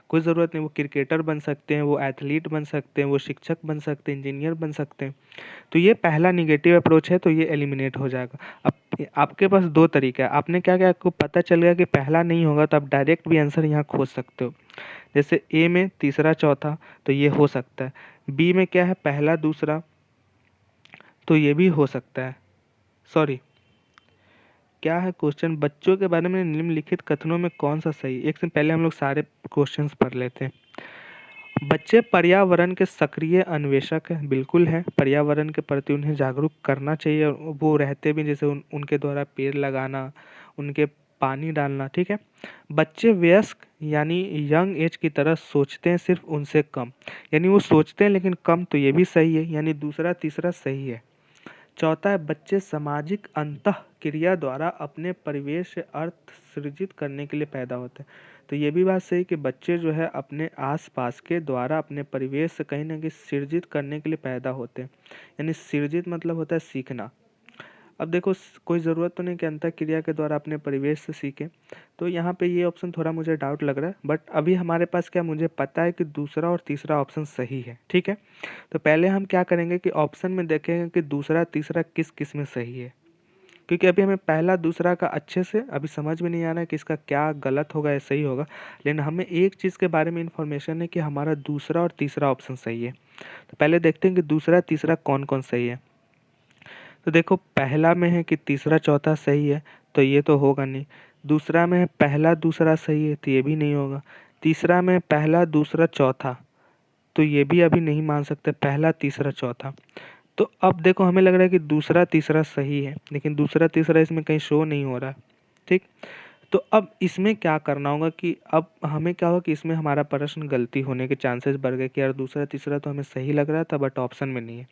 कोई ज़रूरत नहीं। वो क्रिकेटर बन सकते हैं, वो एथलीट बन सकते हैं, वो शिक्षक बन सकते हैं, इंजीनियर बन सकते हैं। तो ये पहला निगेटिव अप्रोच है, तो ये एलिमिनेट हो जाएगा। अब आपके पास दो तरीका है, आपने क्या क्या आपको पता चल गया कि पहला नहीं होगा तो आप डायरेक्ट भी आंसर यहाँ खोज सकते हो। जैसे ए में तीसरा चौथा, तो ये हो सकता है। बी में क्या है, पहला दूसरा, तो ये भी हो सकता है। सॉरी, क्या है क्वेश्चन, बच्चों के बारे में निम्नलिखित कथनों में कौन सा सही। एक से पहले हम लोग सारे क्वेश्चंस पढ़ लेते हैं। बच्चे पर्यावरण के सक्रिय अन्वेषक हैं, बिल्कुल है। पर्यावरण के प्रति उन्हें जागरूक करना चाहिए, और वो रहते भी जैसे उनके द्वारा पेड़ लगाना, उनके पानी डालना। ठीक है। बच्चे वयस्क यानी यंग एज की तरह सोचते हैं, सिर्फ उनसे कम, यानी वो सोचते हैं लेकिन कम, तो ये भी सही है, यानी दूसरा तीसरा सही है। चौथा है बच्चे सामाजिक अंतःक्रिया द्वारा अपने परिवेश से अर्थ सृजित करने के लिए पैदा होते हैं। तो ये भी बात सही कि बच्चे जो है अपने आसपास के द्वारा अपने परिवेश से कहीं ना कहीं सृजित करने के लिए पैदा होते हैं, यानी सृजित मतलब होता है सीखना। अब देखो कोई ज़रूरत तो नहीं कि अंतःक्रिया के द्वारा अपने परिवेश से सीखें, तो यहाँ पे ये ऑप्शन थोड़ा मुझे डाउट लग रहा है, बट अभी हमारे पास क्या, मुझे पता है कि दूसरा और तीसरा ऑप्शन सही है। ठीक है। तो पहले हम क्या करेंगे कि ऑप्शन में देखेंगे कि दूसरा तीसरा किस किस में सही है, क्योंकि अभी हमें पहला दूसरा का अच्छे से अभी समझ में नहीं आ रहा है कि इसका क्या गलत होगा या सही होगा, लेकिन हमें एक चीज़ के बारे में इन्फॉर्मेशन है कि हमारा दूसरा और तीसरा ऑप्शन सही है। तो पहले देखते हैं कि दूसरा तीसरा कौन कौन सही है। तो देखो पहला में है कि तीसरा चौथा सही है, तो ये तो होगा नहीं। दूसरा में है पहला दूसरा सही है, तो ये भी नहीं होगा। तीसरा में पहला दूसरा चौथा, तो ये भी अभी नहीं मान सकते, पहला तीसरा चौथा। तो अब देखो हमें लग रहा है कि दूसरा तीसरा सही है, लेकिन दूसरा तीसरा इसमें कहीं शो नहीं हो रहा है। ठीक। तो अब इसमें क्या करना होगा कि अब हमें क्या होगा कि इसमें हमारा प्रश्न गलती होने के चांसेस बढ़ गए कि यार दूसरा तीसरा तो हमें सही लग रहा था बट ऑप्शन में नहीं है।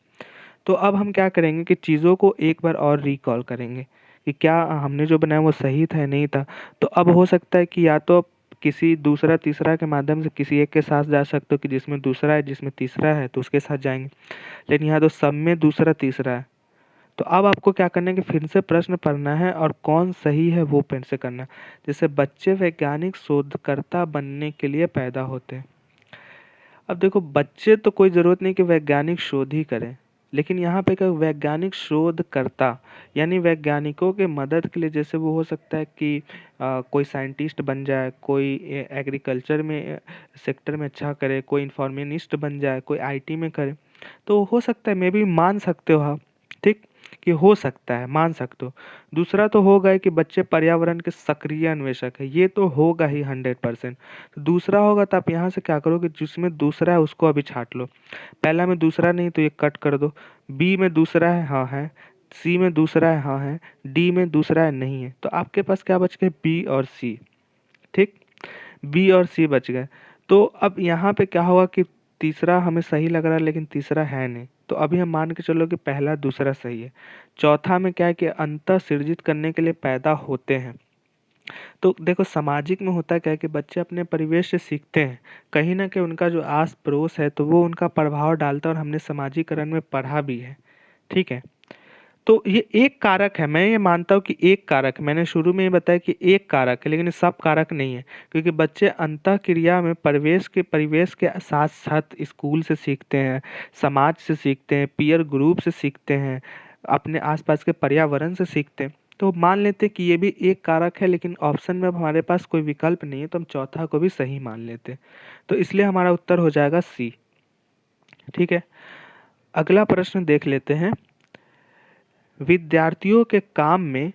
तो अब हम क्या करेंगे कि चीज़ों को एक बार और रिकॉल करेंगे कि क्या हमने जो बनाया वो सही था या नहीं था। तो अब हो सकता है कि या तो किसी दूसरा तीसरा के माध्यम से किसी एक के साथ जा सकते हो कि जिसमें दूसरा है, जिसमें तीसरा है तो उसके साथ जाएंगे, लेकिन यहाँ तो सब में दूसरा तीसरा है। तो अब आपको क्या करना है कि फिर से प्रश्न पढ़ना है और कौन सही है वो पेन से करना है। जैसे बच्चे वैज्ञानिक शोधकर्ता बनने के लिए पैदा होते हैं। अब देखो, बच्चे तो कोई ज़रूरत नहीं कि वैज्ञानिक शोध ही करें, लेकिन यहाँ पे क्या वैज्ञानिक शोधकर्ता, यानी वैज्ञानिकों के मदद के लिए, जैसे वो हो सकता है कि कोई साइंटिस्ट बन जाए, कोई एग्रीकल्चर में सेक्टर में अच्छा करे, कोई इन्फॉर्मेनिस्ट बन जाए, कोई आईटी में करे, तो हो सकता है, मे बी मान सकते हो आप, ठीक, कि हो सकता है, मान सकते हो। दूसरा तो होगा ही कि बच्चे पर्यावरण के सक्रिय अन्वेषक है, ये तो होगा ही 100%। तो दूसरा होगा तो आप यहाँ से क्या करोगे, जिसमें दूसरा है उसको अभी छांट लो। पहला में दूसरा नहीं तो ये कट कर दो। बी में दूसरा है, हाँ है। सी में दूसरा है, हाँ है। डी में दूसरा है, नहीं है। तो आपके पास क्या बच गए, बी और सी, ठीक। बी और सी बच गए। तो अब यहाँ पे क्या होगा कि तीसरा हमें सही लग रहा है लेकिन तीसरा है नहीं, तो अभी हम मान के चलो कि पहला दूसरा सही है। चौथा में क्या है कि अंतः सृजित करने के लिए पैदा होते हैं। तो देखो, सामाजिक में होता क्या है कि बच्चे अपने परिवेश से सीखते हैं, कहीं ना कहीं उनका जो आस पड़ोस है तो वो उनका प्रभाव डालता है, और हमने समाजीकरण में पढ़ा भी है, ठीक है। तो ये एक कारक है, मैं ये मानता हूँ कि एक कारक, मैंने शुरू में ही बताया कि एक कारक है, लेकिन ये सब कारक नहीं है, क्योंकि बच्चे अंतः क्रिया में परिवेश के साथ साथ स्कूल से सीखते हैं, समाज से सीखते हैं, पीयर ग्रुप से सीखते हैं, अपने आसपास के पर्यावरण से सीखते हैं। तो मान लेते हैं कि ये भी एक कारक है, लेकिन ऑप्शन में अब हमारे पास कोई विकल्प नहीं है, तो हम चौथा को भी सही मान लेते हैं। तो इसलिए हमारा उत्तर हो जाएगा सी, ठीक है। अगला प्रश्न देख लेते हैं। विद्यार्थियों के काम में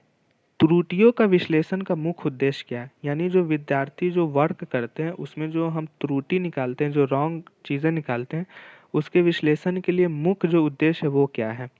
त्रुटियों का विश्लेषण का मुख्य उद्देश्य क्या है? यानी जो विद्यार्थी जो वर्क करते हैं उसमें जो हम त्रुटि निकालते हैं, जो रॉन्ग चीज़ें निकालते हैं, उसके विश्लेषण के लिए मुख्य जो उद्देश्य है वो क्या है?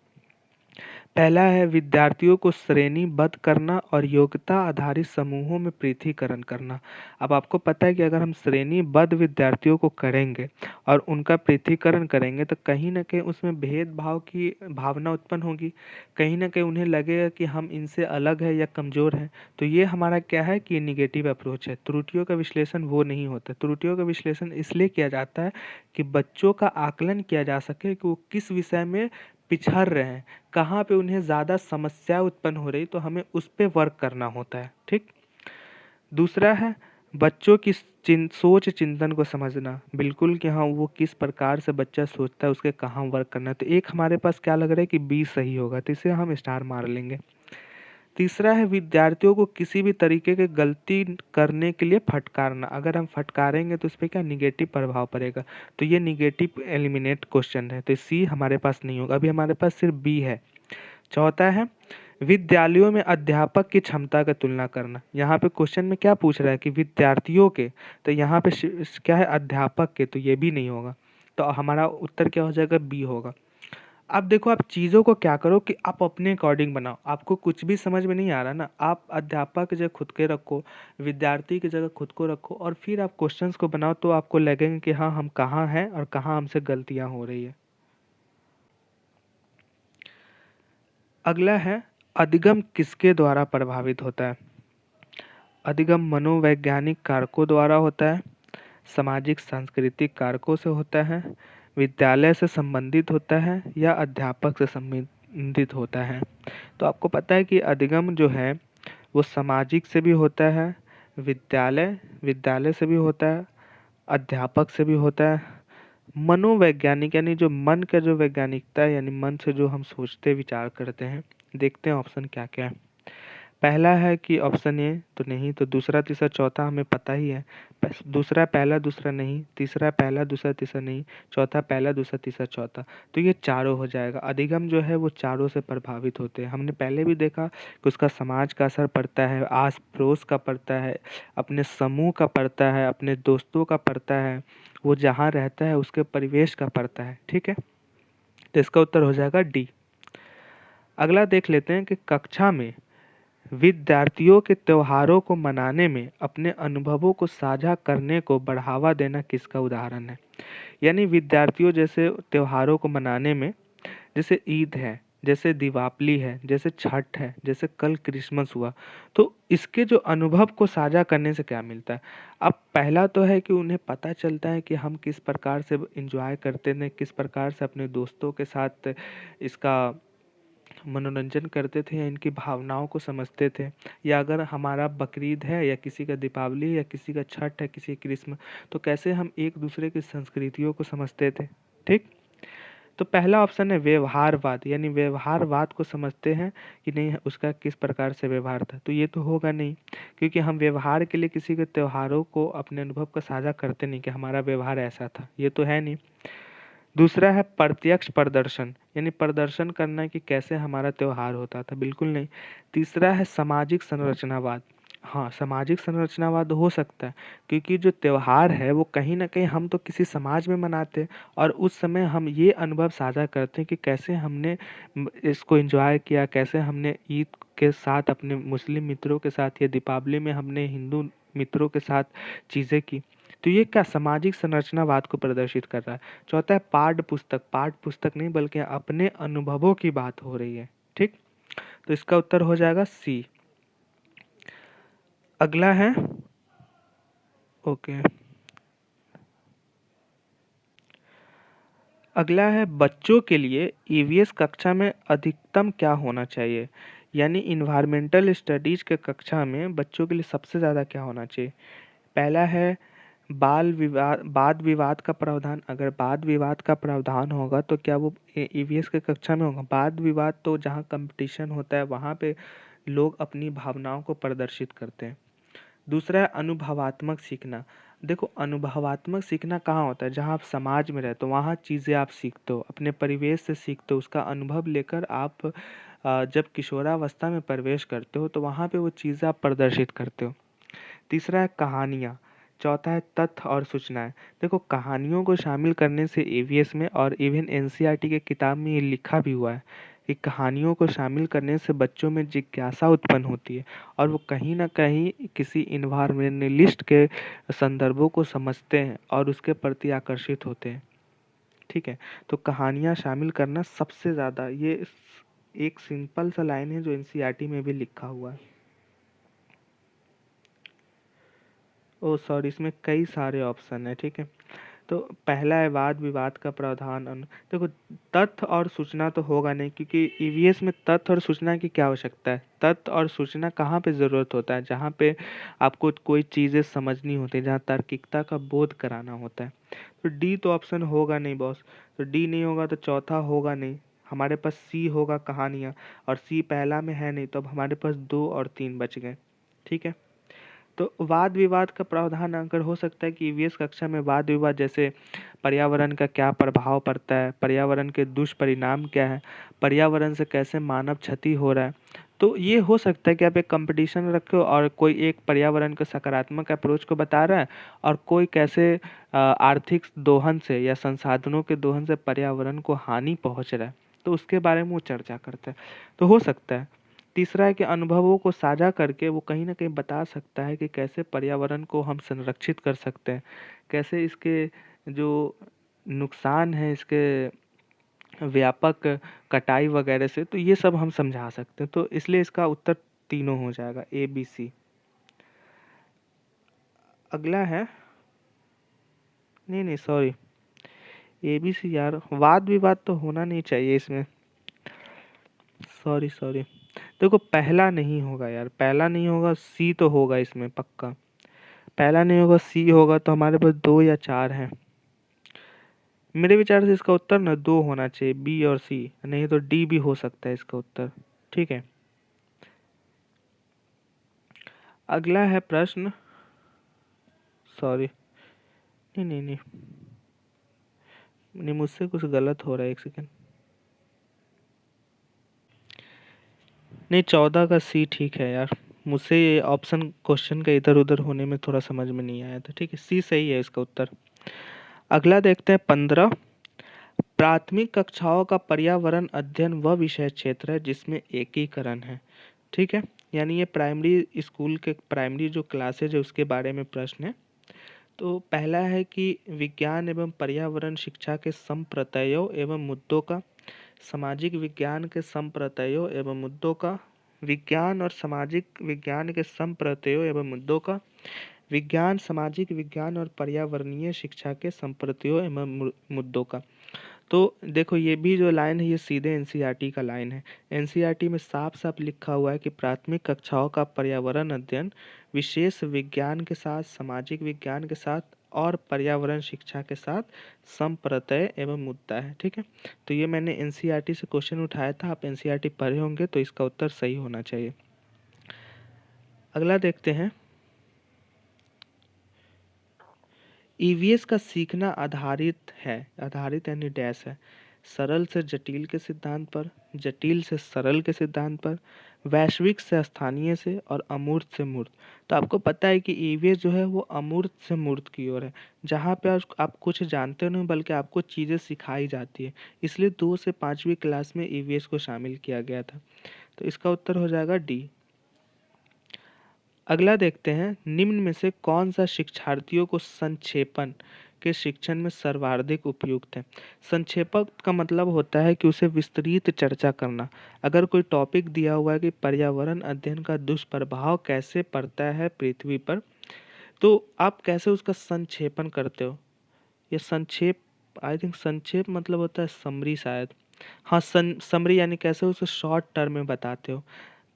पहला है विद्यार्थियों को श्रेणीबद्ध करना और योग्यता आधारित समूहों में पृथकीकरण करना। अब आपको पता है कि अगर हम श्रेणीबद्ध विद्यार्थियों को करेंगे और उनका पृथकीकरण करेंगे तो कहीं ना कहीं उसमें भेदभाव की भावना उत्पन्न होगी, कहीं ना कहीं उन्हें लगेगा कि हम इनसे अलग है या कमज़ोर हैं। तो ये हमारा क्या है कि निगेटिव अप्रोच है। त्रुटियों का विश्लेषण वो नहीं होता। त्रुटियों का विश्लेषण इसलिए किया जाता है कि बच्चों का आकलन किया जा सके कि वो किस विषय में पिछड़ रहे हैं, कहाँ पे उन्हें ज़्यादा समस्या उत्पन्न हो रही, तो हमें उस पे वर्क करना होता है, ठीक। दूसरा है बच्चों की सोच चिंतन को समझना, बिल्कुल कि हाँ वो किस प्रकार से बच्चा सोचता है, उसके कहाँ वर्क करना है। तो एक हमारे पास क्या लग रहा है कि बी सही होगा, तो इसे हम स्टार मार लेंगे। तीसरा है विद्यार्थियों को किसी भी तरीके की गलती करने के लिए फटकारना। अगर हम फटकारेंगे तो इस पे क्या निगेटिव प्रभाव पड़ेगा, तो ये निगेटिव एलिमिनेट क्वेश्चन है, तो सी हमारे पास नहीं होगा। अभी हमारे पास सिर्फ बी है। चौथा है विद्यालयों में अध्यापक की क्षमता का तुलना करना। यहाँ पे क्वेश्चन में क्या पूछ रहा है कि विद्यार्थियों के, तो यहाँ पे क्या है अध्यापक के, तो ये भी नहीं होगा। तो हमारा उत्तर क्या हो जाएगा, बी होगा। अब देखो, आप चीज़ों को क्या करो कि आप अपने अकॉर्डिंग बनाओ। आपको कुछ भी समझ में नहीं आ रहा ना, आप अध्यापक की जगह खुद के रखो, विद्यार्थी की जगह खुद को रखो, और फिर आप क्वेश्चंस को बनाओ, तो आपको लगेंगे कि हाँ हम कहाँ हैं और कहाँ हमसे गलतियाँ हो रही है। अगला है अधिगम किसके द्वारा प्रभावित होता है? अधिगम मनोवैज्ञानिक कारकों द्वारा होता है, सामाजिक सांस्कृतिक कारकों से होता है, विद्यालय से संबंधित होता है, या अध्यापक से संबंधित होता है। तो आपको पता है कि अधिगम जो है वो सामाजिक से भी होता है, विद्यालय विद्यालय से भी होता है, अध्यापक से भी होता है, मनोवैज्ञानिक यानी जो मन का जो वैज्ञानिकता है, यानी मन से जो हम सोचते विचार करते हैं। देखते हैं ऑप्शन क्या क्या है। पहला है कि ऑप्शन ए तो नहीं, तो दूसरा तीसरा चौथा हमें पता ही है। दूसरा पहला दूसरा नहीं, तीसरा पहला दूसरा तीसरा नहीं, चौथा पहला दूसरा तीसरा चौथा, तो ये चारों हो जाएगा। अधिगम जो है वो चारों से प्रभावित होते हैं। हमने पहले भी देखा कि उसका समाज का असर पड़ता है, आस पड़ोस का पड़ता है, अपने समूह का पड़ता है, अपने दोस्तों का पड़ता है, वो जहाँ रहता है उसके परिवेश का पड़ता है, ठीक है। तो इसका उत्तर हो जाएगा डी। अगला देख लेते हैं कि कक्षा में विद्यार्थियों के त्योहारों को मनाने में अपने अनुभवों को साझा करने को बढ़ावा देना किसका उदाहरण है? यानी विद्यार्थियों जैसे त्योहारों को मनाने में, जैसे ईद है, जैसे दीपावली है, जैसे छठ है, जैसे कल क्रिसमस हुआ, तो इसके जो अनुभव को साझा करने से क्या मिलता है? अब पहला तो है कि उन्हें पता चलता है कि हम किस प्रकार से एंजॉय करते थे, किस प्रकार से अपने दोस्तों के साथ इसका मनोरंजन करते थे या इनकी भावनाओं को समझते थे। या अगर हमारा बकरीद है या किसी का दीपावली है या किसी का छठ है, किसी का क्रिसमस, तो कैसे हम एक दूसरे की संस्कृतियों को समझते थे। ठीक। तो पहला ऑप्शन है व्यवहारवाद, यानी व्यवहारवाद को समझते हैं कि नहीं उसका किस प्रकार से व्यवहार था, तो ये तो होगा नहीं, क्योंकि हम व्यवहार के लिए किसी के त्योहारों को अपने अनुभव का साझा करते नहीं कि हमारा व्यवहार ऐसा था, ये तो है नहीं। दूसरा है प्रत्यक्ष प्रदर्शन, यानी प्रदर्शन करना कि कैसे हमारा त्योहार होता था, बिल्कुल नहीं। तीसरा है सामाजिक संरचनावाद। हाँ, सामाजिक संरचनावाद हो सकता है, क्योंकि जो त्योहार है वो कहीं ना कहीं हम तो किसी समाज में मनाते हैं और उस समय हम ये अनुभव साझा करते हैं कि कैसे हमने इसको एंजॉय किया, कैसे हमने ईद के साथ अपने मुस्लिम मित्रों के साथ या दीपावली में हमने हिंदू मित्रों के साथ चीज़ें की। तो ये क्या सामाजिक संरचनावाद को प्रदर्शित कर रहा है। चौथा है पाठ्य पुस्तक नहीं बल्कि अपने अनुभवों की बात हो रही है। ठीक। तो इसका उत्तर हो जाएगा सी। अगला है, ओके, अगला है बच्चों के लिए ईवीएस कक्षा में अधिकतम क्या होना चाहिए, यानी इन्वायरमेंटल स्टडीज के कक्षा में बच्चों के लिए सबसे ज़्यादा क्या होना चाहिए। पहला है बाल विवाद, वाद विवाद का प्रावधान। अगर वाद विवाद का प्रावधान होगा तो क्या वो ईवीएस के कक्षा में होगा। वाद विवाद तो जहाँ कंपटीशन होता है वहाँ पे लोग अपनी भावनाओं को प्रदर्शित करते हैं। दूसरा है अनुभवात्मक सीखना। देखो, अनुभवात्मक सीखना कहाँ होता है, जहाँ आप समाज में रहते हो वहाँ चीज़ें आप सीखते हो, अपने परिवेश से सीखते हो, उसका अनुभव लेकर आप जब किशोरावस्था में प्रवेश करते हो तो वहाँ पे वो चीज़ें आप प्रदर्शित करते हो। तीसरा है कहानियाँ। चौथा है तथ्य और सूचनाएँ। देखो, कहानियों को शामिल करने से ईवीएस में और इवन एनसीईआरटी के किताब में ये लिखा भी हुआ है कि कहानियों को शामिल करने से बच्चों में जिज्ञासा उत्पन्न होती है और वो कहीं न कहीं किसी इन्वायरमेंटलिस्ट के संदर्भों को समझते हैं और उसके प्रति आकर्षित होते हैं। ठीक है? तो कहानियाँ शामिल करना सबसे ज़्यादा, ये एक सिंपल सा लाइन है जो एनसीईआरटी में भी लिखा हुआ है। ओह सॉरी, इसमें कई सारे ऑप्शन है। ठीक है, तो पहला है वाद विवाद का प्रावधान देखो, तथ्य और सूचना तो होगा नहीं, क्योंकि ईवीएस में तथ्य और सूचना की क्या आवश्यकता है। तथ्य और सूचना कहाँ पे ज़रूरत होता है, जहाँ पे आपको कोई चीज़ें समझनी होती है, जहाँ तार्किकता का बोध कराना होता है। तो डी तो ऑप्शन होगा नहीं बॉस। तो डी नहीं होगा तो चौथा होगा नहीं। हमारे पास सी होगा कहानियाँ, और सी पहला में है नहीं, तो अब हमारे पास 2 और 3 बच गए। ठीक है, तो वाद विवाद का प्रावधान अगर हो सकता है कि ईवीएस कक्षा में वाद विवाद, जैसे पर्यावरण का क्या प्रभाव पड़ता है, पर्यावरण के दुष्परिणाम क्या है, पर्यावरण से कैसे मानव क्षति हो रहा है। तो ये हो सकता है कि आप एक कंपटीशन रखो और कोई एक पर्यावरण के सकारात्मक अप्रोच को बता रहा है और कोई कैसे आर्थिक दोहन से या संसाधनों के दोहन से पर्यावरण को हानि पहुंच रहा है, तो उसके बारे में वो चर्चा करता है। तो हो सकता है। तीसरा है कि अनुभवों को साझा करके वो कहीं न कहीं बता सकता है कि कैसे पर्यावरण को हम संरक्षित कर सकते हैं, कैसे इसके जो नुकसान है इसके व्यापक कटाई वगैरह से, तो ये सब हम समझा सकते हैं। तो इसलिए इसका उत्तर तीनों हो जाएगा, ए, बी, सी। अगला है, नहीं, नहीं, सॉरी, ए, बी, सी यार, वाद विवाद तो होना नहीं चाहिए इसमें। Sorry, sorry. देखो, पहला नहीं होगा यार, पहला नहीं होगा, सी तो होगा इसमें पक्का। पहला नहीं होगा, सी होगा, तो हमारे पास 2 या 4 हैं। मेरे विचार से इसका उत्तर ना 2 होना चाहिए, बी और सी, नहीं तो डी भी हो सकता है इसका उत्तर। ठीक है, अगला है प्रश्न, सॉरी, नहीं, नहीं, नहीं, नहीं, मुझसे कुछ गलत हो रहा है, एक सेकेंड। नहीं, 14 का सी ठीक है यार, मुझसे ये ऑप्शन क्वेश्चन का इधर उधर होने में थोड़ा समझ में नहीं आया था। ठीक है, सी सही है इसका उत्तर। अगला देखते हैं 15। प्राथमिक कक्षाओं का पर्यावरण अध्ययन वह विषय क्षेत्र है जिसमें एकीकरण है। ठीक है, यानी ये प्राइमरी स्कूल के प्राइमरी जो क्लासेज है उसके बारे में प्रश्न है। तो पहला है कि विज्ञान एवं पर्यावरण शिक्षा के संप्रत्ययों एवं मुद्दों का सामाजिक विज्ञान के संप्रत्ययों एवं मुद्दों का, विज्ञान और सामाजिक विज्ञान के संप्रत्ययों एवं मुद्दों का, विज्ञान, सामाजिक विज्ञान और पर्यावरणीय शिक्षा के संप्रत्ययों एवं मुद्दों का। तो देखो, ये भी जो लाइन है ये सीधे एनसीईआरटी का लाइन है। एनसीईआरटी में साफ साफ लिखा हुआ है कि प्राथमिक कक्षाओं का पर्यावरण अध्ययन विशेष विज्ञान के साथ, सामाजिक विज्ञान के साथ और पर्यावरण शिक्षा के साथ संप्रत्यय एवं मुद्दा है। ठीक है, तो ये मैंने एनसीईआरटी से क्वेश्चन उठाया था। आप एनसीईआरटी पढ़े होंगे तो इसका उत्तर सही होना चाहिए। अगला देखते हैं। ईवीएस का सीखना आधारित यानी डैश है, सरल से जटिल के सिद्धांत पर, जटिल से सरल के सिद्धांत पर, वैश्विक से स्थानीय से और अमूर्त से मूर्त। तो आपको पता है कि ईवीएस जो है वो अमूर्त से मूर्त की ओर है, जहाँ पे आप कुछ जानते नहीं बल्कि आपको चीज़ें सिखाई जाती है। इसलिए 2 से 5वीं क्लास में ईवीएस को शामिल किया गया था। तो इसका उत्तर हो जाएगा डी। अगला देखते हैं, निम्न में से कौन सा शिक्षार्थियों को संक्षेपण के शिक्षण में सर्वाधिक उपयुक्त है। संक्षेपक का मतलब होता है कि उसे विस्तृत चर्चा करना। अगर कोई टॉपिक दिया हुआ है कि पर्यावरण अध्ययन का दुष्प्रभाव कैसे पड़ता है पृथ्वी पर, तो आप कैसे उसका संक्षेपण करते हो। ये संक्षेप, आई थिंक संक्षेप मतलब होता है समरी शायद। हाँ, समरी यानी कैसे उसे शॉर्ट टर्म में बताते हो।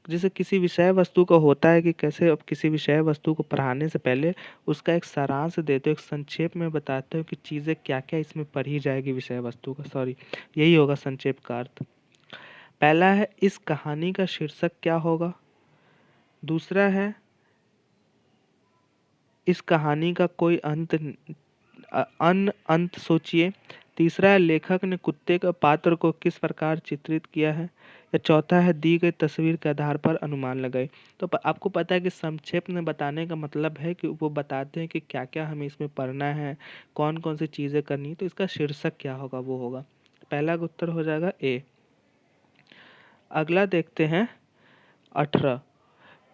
जैसे किसी विषय वस्तु का होता है कि कैसे अब किसी विषय वस्तु को पढ़ाने से पहले उसका एक सारांश देते हो, एक संक्षेप में बताते हो कि चीज़ें क्या क्या इसमें पढ़ी जाएगी विषय वस्तु का। सॉरी, यही होगा संक्षेप का अर्थ। पहला है, इस कहानी का शीर्षक क्या होगा। दूसरा है, इस कहानी का कोई अंत सोचिए। तीसरा है, लेखक ने कुत्ते का पात्र को किस प्रकार चित्रित किया है। या चौथा है, दी गई तस्वीर के आधार पर अनुमान लगाए। तो आपको पता है कि संक्षेप में बताने का मतलब है कि वो बताते हैं कि क्या क्या हमें इसमें पढ़ना है, कौन कौन सी चीज़ें करनी। तो इसका शीर्षक क्या होगा, वो होगा पहला का उत्तर हो जाएगा ए। अगला देखते हैं 18।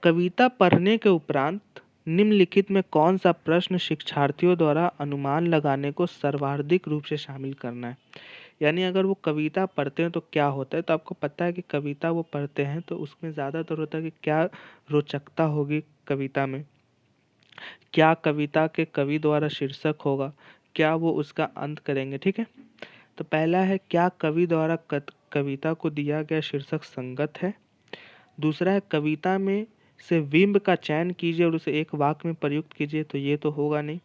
कविता पढ़ने के उपरांत निम्नलिखित में कौन सा प्रश्न शिक्षार्थियों द्वारा अनुमान लगाने को सर्वाधिक रूप से शामिल करना है। यानी अगर वो कविता पढ़ते हैं तो क्या होता है, तो आपको पता है कि कविता वो पढ़ते हैं तो उसमें ज़्यादातर होता है कि क्या रोचकता होगी कविता में, क्या कविता के कवि द्वारा शीर्षक होगा, क्या वो उसका अंत करेंगे। ठीक है, तो पहला है, क्या कवि द्वारा कविता को दिया गया शीर्षक संगत है। दूसरा है, कविता में से बिंब का चयन कीजिए और उसे एक वाक्य में प्रयुक्त कीजिए। तो ये तो होगा नहीं।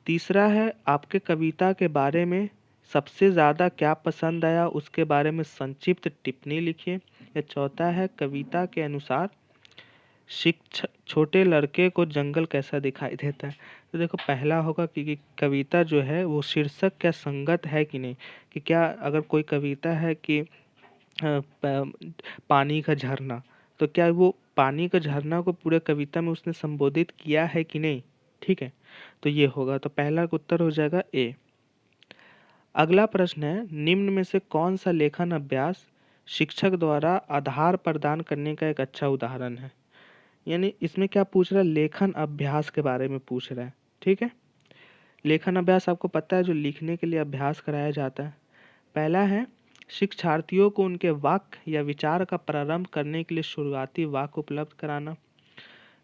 तीसरा है, आपके कविता के बारे में सबसे ज़्यादा क्या पसंद आया उसके बारे में संक्षिप्त टिप्पणी लिखिए। या चौथा है, कविता के अनुसार छोटे लड़के को जंगल कैसा दिखाई देता है। तो देखो, पहला होगा कि कविता जो है वो शीर्षक क्या संगत है कि नहीं, कि क्या अगर कोई कविता है कि पानी का झरना, तो क्या वो पानी का झरना को पूरे कविता में उसने संबोधित किया है कि नहीं। ठीक है, तो ये होगा, तो पहला का उत्तर हो जाएगा ए। अगला प्रश्न है, निम्न में से कौन सा लेखन अभ्यास शिक्षक द्वारा आधार प्रदान करने का एक अच्छा उदाहरण है। यानी इसमें क्या पूछ रहा है, लेखन अभ्यास के बारे में पूछ रहा है। ठीक है, लेखन अभ्यास आपको पता है जो लिखने के लिए अभ्यास कराया जाता है। पहला है, शिक्षार्थियों को उनके वाक्य या विचार का प्रारंभ करने के लिए शुरुआती वाक्य उपलब्ध कराना।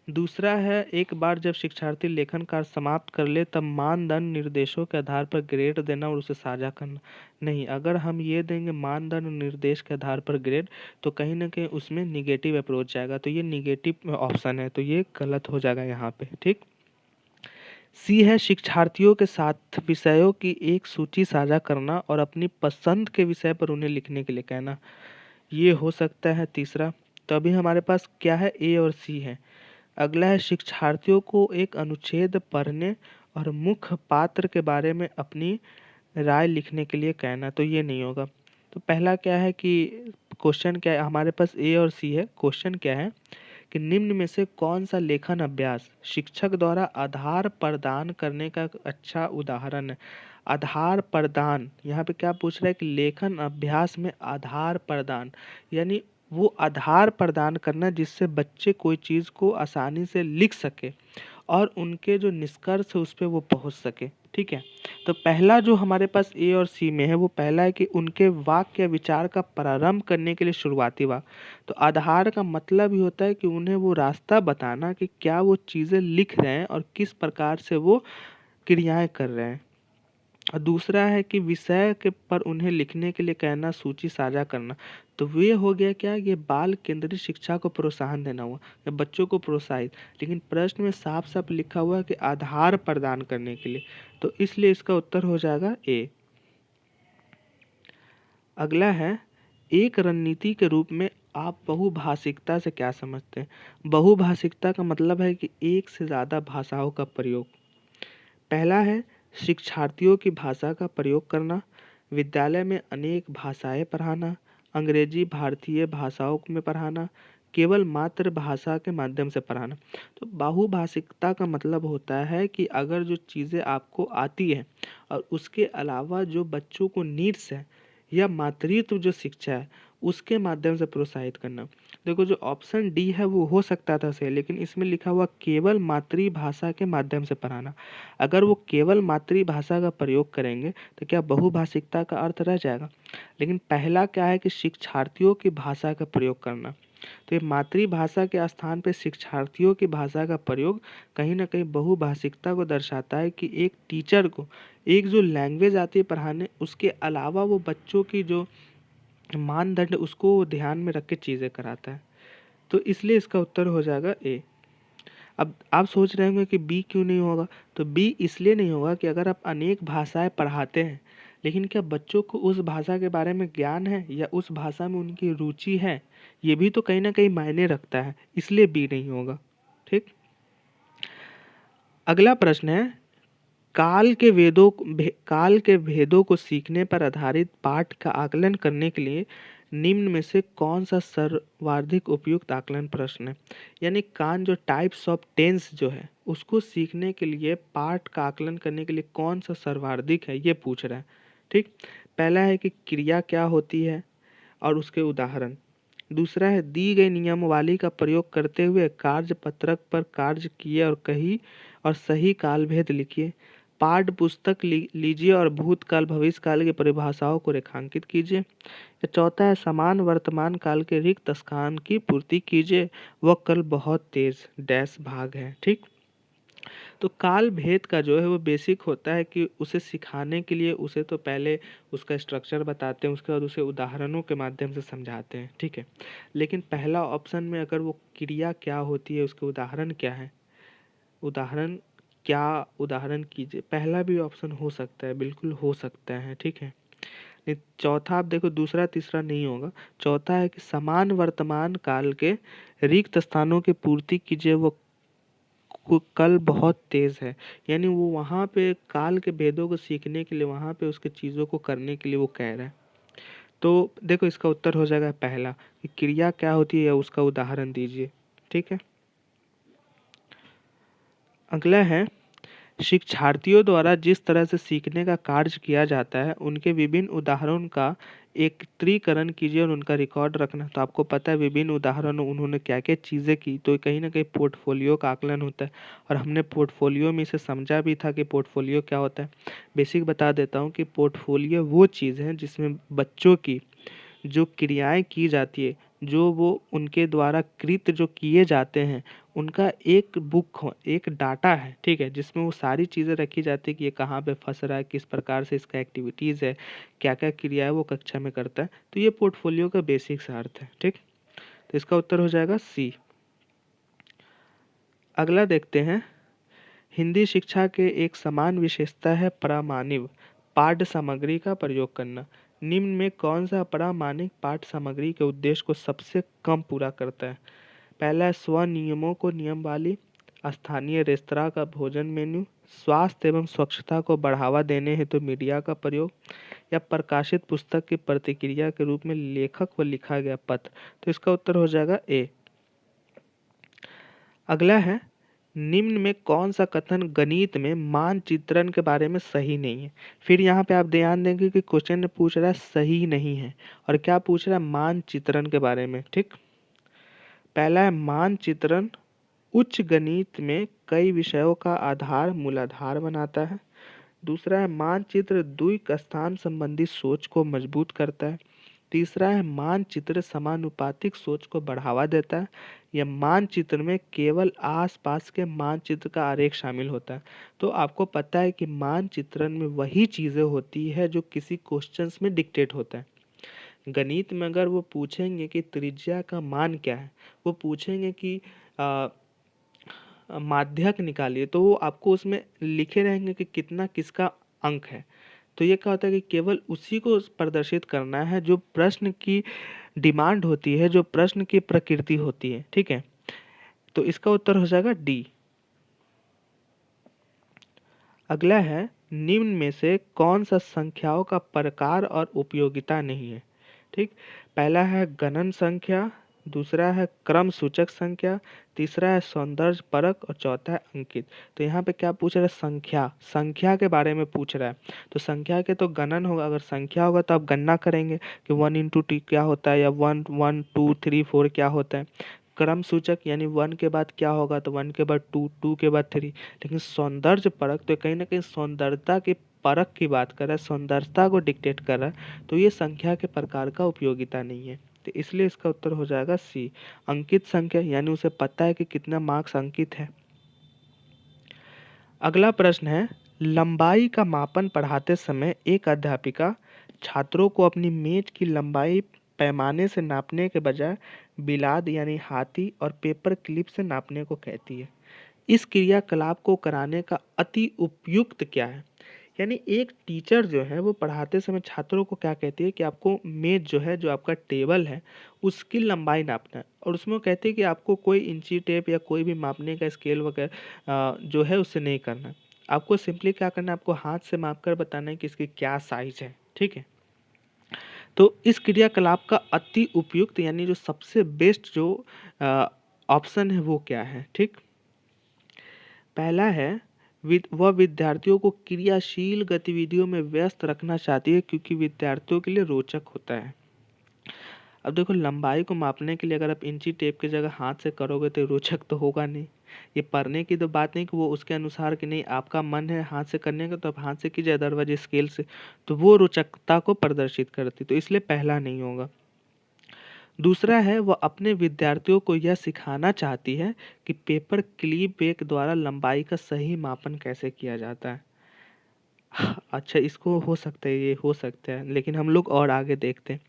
दूसरा है, एक बार जब शिक्षार्थी लेखन कार्य समाप्त कर ले तब मानदंड निर्देशों के आधार पर ग्रेड देना और उसे साझा करना। नहीं, अगर हम ये देंगे मानदंड निर्देश के आधार पर ग्रेड तो कहीं ना कहीं उसमें निगेटिव अप्रोच जाएगा, तो ये निगेटिव ऑप्शन है, तो ये गलत हो जाएगा यहाँ पे। ठीक। सी है, शिक्षार्थियों के साथ विषयों की एक सूची साझा करना और अपनी पसंद के विषय पर उन्हें लिखने के लिए कहना। ये हो सकता है तीसरा। तो अभी हमारे पास क्या है, ए और सी है। अगला है, शिक्षार्थियों को एक अनुच्छेद पढ़ने और मुख्य पात्र के बारे में अपनी राय लिखने के लिए कहना। तो ये नहीं होगा। तो पहला क्या है कि क्वेश्चन क्या है हमारे पास, ए और सी है। क्वेश्चन क्या है कि निम्न में से कौन सा लेखन अभ्यास शिक्षक द्वारा आधार प्रदान करने का अच्छा उदाहरण है। आधार प्रदान, यहाँ पे क्या पूछ रहा है कि लेखन अभ्यास में आधार प्रदान, यानी वो आधार प्रदान करना जिससे बच्चे कोई चीज़ को आसानी से लिख सके और उनके जो निष्कर्ष है उस पर वो पहुँच सके। ठीक है। तो पहला जो हमारे पास ए और सी में है वो पहला है कि उनके वाक्य या विचार का प्रारंभ करने के लिए शुरुआती वाक्य। तो आधार का मतलब ही होता है कि उन्हें वो रास्ता बताना कि क्या वो चीज़ें लिख रहे हैं और किस प्रकार से वो क्रियाएं कर रहे हैं। और दूसरा है कि विषय के पर उन्हें लिखने के लिए कहना, सूची साझा करना। तो ये हो गया क्या, ये बाल केंद्रित शिक्षा को प्रोत्साहन देना हुआ या बच्चों को प्रोत्साहित। लेकिन प्रश्न में साफ साफ लिखा हुआ है कि आधार प्रदान करने के लिए, तो इसलिए इसका उत्तर हो जाएगा ए। अगला है, एक रणनीति के रूप में आप बहुभाषिकता से क्या समझते हैं। बहुभाषिकता का मतलब है कि एक से ज़्यादा भाषाओं का प्रयोग। पहला है शिक्षार्थियों की भाषा का प्रयोग करना, विद्यालय में अनेक भाषाएं पढ़ाना, अंग्रेजी भारतीय भाषाओं में पढ़ाना, केवल मातृभाषा के माध्यम से पढ़ाना। तो बहुभाषिकता का मतलब होता है कि अगर जो चीज़ें आपको आती है और उसके अलावा जो बच्चों को नीड्स है या मातृत्व जो शिक्षा है उसके माध्यम से प्रोत्साहित करना। देखो जो ऑप्शन डी है वो हो सकता था सही, लेकिन इसमें लिखा हुआ केवल मातृभाषा के माध्यम से पढ़ाना। अगर वो केवल मातृभाषा का प्रयोग करेंगे तो क्या बहुभाषिकता का अर्थ रह जाएगा। लेकिन पहला क्या है कि शिक्षार्थियों की भाषा का प्रयोग करना। तो ये मातृभाषा के स्थान पे शिक्षार्थियों की भाषा का प्रयोग कहीं ना कहीं बहुभाषिकता को दर्शाता है कि एक टीचर को एक जो लैंग्वेज आती है पढ़ाने उसके अलावा वो बच्चों की जो मानदंड उसको ध्यान में रख के चीज़ें कराता है। तो इसलिए इसका उत्तर हो जाएगा ए। अब आप सोच रहे होंगे कि बी क्यों नहीं होगा। तो बी इसलिए नहीं होगा कि अगर आप अनेक भाषाएं पढ़ाते हैं लेकिन क्या बच्चों को उस भाषा के बारे में ज्ञान है या उस भाषा में उनकी रुचि है, ये भी तो कहीं ना कहीं मायने रखता है, इसलिए बी नहीं होगा। ठीक। अगला प्रश्न है, काल के भेदों को सीखने पर आधारित पाठ का आकलन करने के लिए निम्न में से कौन सा सर्वाधिक उपयुक्त आकलन प्रश्न है। यानी कान जो टाइप्स ऑफ टेंस जो है उसको सीखने के लिए पाठ का आकलन करने के लिए कौन सा सर्वाधिक है ये पूछ रहा है। ठीक। पहला है कि क्रिया क्या होती है और उसके उदाहरण। दूसरा है दी गई नियमावली का प्रयोग करते हुए कार्य पत्रक पर कार्य किए और कही और सही काल भेद लिखिए। पाठ्य पुस्तक लीजिए और भूतकाल भविष्य काल की परिभाषाओं को रेखांकित कीजिए। या चौथा है समान वर्तमान काल के रिक्त स्थान की पूर्ति कीजिए। वह कल बहुत तेज डैश भाग है। ठीक। तो काल भेद का जो है वो बेसिक होता है कि उसे सिखाने के लिए उसे तो पहले उसका स्ट्रक्चर बताते हैं, उसके बाद उसे उदाहरणों के माध्यम से समझाते हैं। ठीक है। लेकिन पहला ऑप्शन में अगर वो क्रिया क्या होती है उसके उदाहरण क्या है, उदाहरण क्या, उदाहरण कीजिए, पहला भी ऑप्शन हो सकता है, बिल्कुल हो सकता है। ठीक है। नहीं, चौथा आप देखो दूसरा तीसरा नहीं होगा। चौथा है कि समान वर्तमान काल के रिक्त स्थानों की पूर्ति कीजिए। वो कल बहुत तेज है, यानी वो वहाँ पे काल के भेदों को सीखने के लिए वहाँ पे उसके चीज़ों को करने के लिए वो कह रहा है। तो देखो इसका उत्तर हो जाएगा पहला कि क्रिया क्या होती है या उसका उदाहरण दीजिए। ठीक है। अगला है, शिक्षार्थियों द्वारा जिस तरह से सीखने का कार्य किया जाता है उनके विभिन्न उदाहरणों का एकत्रीकरण कीजिए और उनका रिकॉर्ड रखना। तो आपको पता है विभिन्न उदाहरणों उन्होंने क्या क्या चीज़ें की, तो कहीं ना कहीं पोर्टफोलियो का आकलन होता है। और हमने पोर्टफोलियो में इसे समझा भी था कि पोर्टफोलियो क्या होता है। बेसिक बता देता हूँ कि पोर्टफोलियो वो चीज़ है जिसमें बच्चों की जो क्रियाएं की जाती है, जो वो उनके द्वारा कृत्य जो किए जाते हैं उनका एक बुक हो, एक डाटा है। ठीक है। जिसमें वो सारी चीज़ें रखी जाती है कि ये कहाँ पे फंस रहा है, किस प्रकार से इसका एक्टिविटीज़ है, क्या क्या क्रियाएं वो कक्षा में करता है। तो ये पोर्टफोलियो का बेसिक सा अर्थ है। ठीक। तो इसका उत्तर हो जाएगा सी। अगला देखते हैं, हिंदी शिक्षा के एक समान विशेषता है प्रामाणिक पाठ्य सामग्री का प्रयोग करना। निम्न में कौन सा प्रामाणिक पाठ्य सामग्री के उद्देश्य को सबसे कम पूरा करता है। पहला है स्व नियमों को नियम वाली, स्थानीय रेस्तरां का भोजन मेन्यू, स्वास्थ्य एवं स्वच्छता को बढ़ावा देने हेतु मीडिया का प्रयोग, या प्रकाशित पुस्तक की प्रतिक्रिया के रूप में लेखक व लिखा गया पत्र। तो इसका उत्तर हो जाएगा ए। अगला है, निम्न में कौन सा कथन गणित में मानचित्रण के बारे में सही नहीं है। फिर यहाँ पे आप ध्यान देंगे कि क्वेश्चन में पूछ रहा है सही नहीं है और क्या पूछ रहा है, मानचित्रण के बारे में। ठीक। पहला है मानचित्रण उच्च गणित में कई विषयों का आधार मूलाधार बनाता है। दूसरा है मानचित्र द्विक स्थान संबंधी सोच को मजबूत करता है। तीसरा है मानचित्र समानुपातिक सोच को बढ़ावा देता है। या मानचित्र में केवल आसपास के मानचित्र का आरेख शामिल होता है। तो आपको पता है कि मानचित्रण में वही चीजें होती है जो किसी क्वेश्चंस में डिक्टेट होता है। गणित में अगर वो पूछेंगे कि त्रिज्या का मान क्या है, वो पूछेंगे कि आ, माध्यक निकालिए, तो वो आपको उसमें लिखे रहेंगे कि कितना किसका अंक है। तो ये क्या होता है कि केवल उसी को प्रदर्शित करना है जो प्रश्न की डिमांड होती है, जो प्रश्न की प्रकृति होती है। ठीक है, तो इसका उत्तर हो जाएगा डी। अगला है निम्न में से कौन सा संख्याओं का प्रकार और उपयोगिता नहीं है। ठीक, पहला है गणन संख्या, दूसरा है क्रम सूचक संख्या, तीसरा है सौंदर्य परक और चौथा है अंकित। तो यहाँ पे क्या पूछ रहा है, संख्या, संख्या के बारे में पूछ रहा है। तो संख्या के तो गणन होगा, अगर संख्या होगा तो आप गणना करेंगे कि 1 × 2 क्या होता है, या 1 1 2 3 4 क्या होता है। क्रम सूचक यानी 1 के बाद क्या होगा, तो 1 के बाद 2, 2 के बाद 3। लेकिन सौंदर्य परक तो कहीं ना कहीं सौंदर्यता की परख की बात कर रहा है, सौंदर्यता को डिक्टेट कर रहा है। तो ये संख्या के प्रकार का उपयोगिता नहीं है। तो इसलिए इसका उत्तर हो जाएगा सी, अंकित संख्या, यानी उसे पता है कि कितना मार्क्स अंकित है। अगला प्रश्न है, लंबाई का मापन पढ़ाते समय एक अध्यापिका छात्रों को अपनी मेज की लंबाई पैमाने से नापने के बजाय बिलाद यानी हाथी और पेपर क्लिप से नापने को कहती है। इस क्रियाकलाप को कराने का अति उपयुक्त क्या है। यानी एक टीचर जो है वो पढ़ाते समय छात्रों को क्या कहती है कि आपको मेज जो है, जो आपका टेबल है, उसकी लंबाई नापना है। और उसमें वो कहती है कि आपको कोई इंची टेप या कोई भी मापने का स्केल वगैरह जो है उससे नहीं करना है। आपको सिंपली क्या करना है, आपको हाथ से माप कर बताना है कि इसकी क्या साइज है। ठीक है, तो इस क्रियाकलाप का अति उपयुक्त यानी जो सबसे बेस्ट जो ऑप्शन है वो क्या है। ठीक, पहला है वह विद्यार्थियों को क्रियाशील गतिविधियों में व्यस्त रखना चाहती है क्योंकि विद्यार्थियों के लिए रोचक होता है। अब देखो, लंबाई को मापने के लिए अगर आप इंची टेप की जगह हाथ से करोगे तो रोचक तो होगा नहीं। ये पढ़ने की तो बात नहीं कि वो उसके अनुसार कि नहीं आपका मन है हाथ से करने का तो आप हाथ से कीजिए, अदरवाइज स्केल से, तो वो रोचकता को प्रदर्शित करती, तो इसलिए पहला नहीं होगा। दूसरा है वह अपने विद्यार्थियों को यह सिखाना चाहती है कि पेपर क्लिप एक द्वारा लंबाई का सही मापन कैसे किया जाता है। अच्छा, इसको हो सकता है, ये हो सकता है, लेकिन हम लोग और आगे देखते हैं।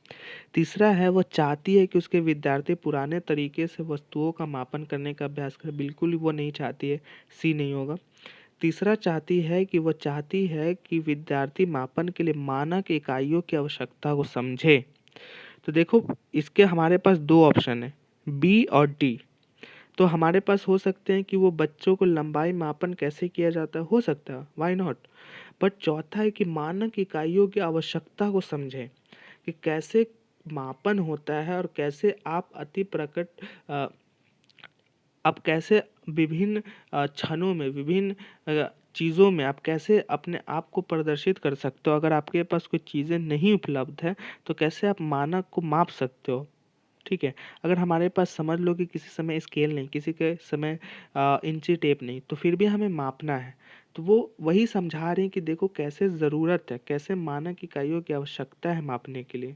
तीसरा है वह चाहती है कि उसके विद्यार्थी पुराने तरीके से वस्तुओं का मापन करने का अभ्यास करें। बिल्कुल ही वो नहीं चाहती है, सी नहीं होगा। तीसरा चाहती है कि वह चाहती है कि विद्यार्थी मापन के लिए मानक इकाइयों की आवश्यकता को समझे। तो देखो, इसके हमारे पास दो ऑप्शन है, बी और डी। तो हमारे पास हो सकते हैं कि वो बच्चों को लंबाई मापन कैसे किया जाता है, हो सकता है, व्हाई नॉट। बट चौथा है कि मानक इकाइयों की आवश्यकता को समझें कि कैसे मापन होता है और कैसे आप अति प्रकट अ, आप कैसे विभिन्न क्षणों में, विभिन्न चीज़ों में आप कैसे अपने आप को प्रदर्शित कर सकते हो। अगर आपके पास कोई चीज़ें नहीं उपलब्ध है तो कैसे आप मानक को माप सकते हो। ठीक है, अगर हमारे पास समझ लो कि किसी समय स्केल नहीं, किसी के समय इंची टेप नहीं, तो फिर भी हमें मापना है। तो वो वही समझा रहे हैं कि देखो कैसे ज़रूरत है, कैसे मानक इकाइयों की आवश्यकता है मापने के लिए।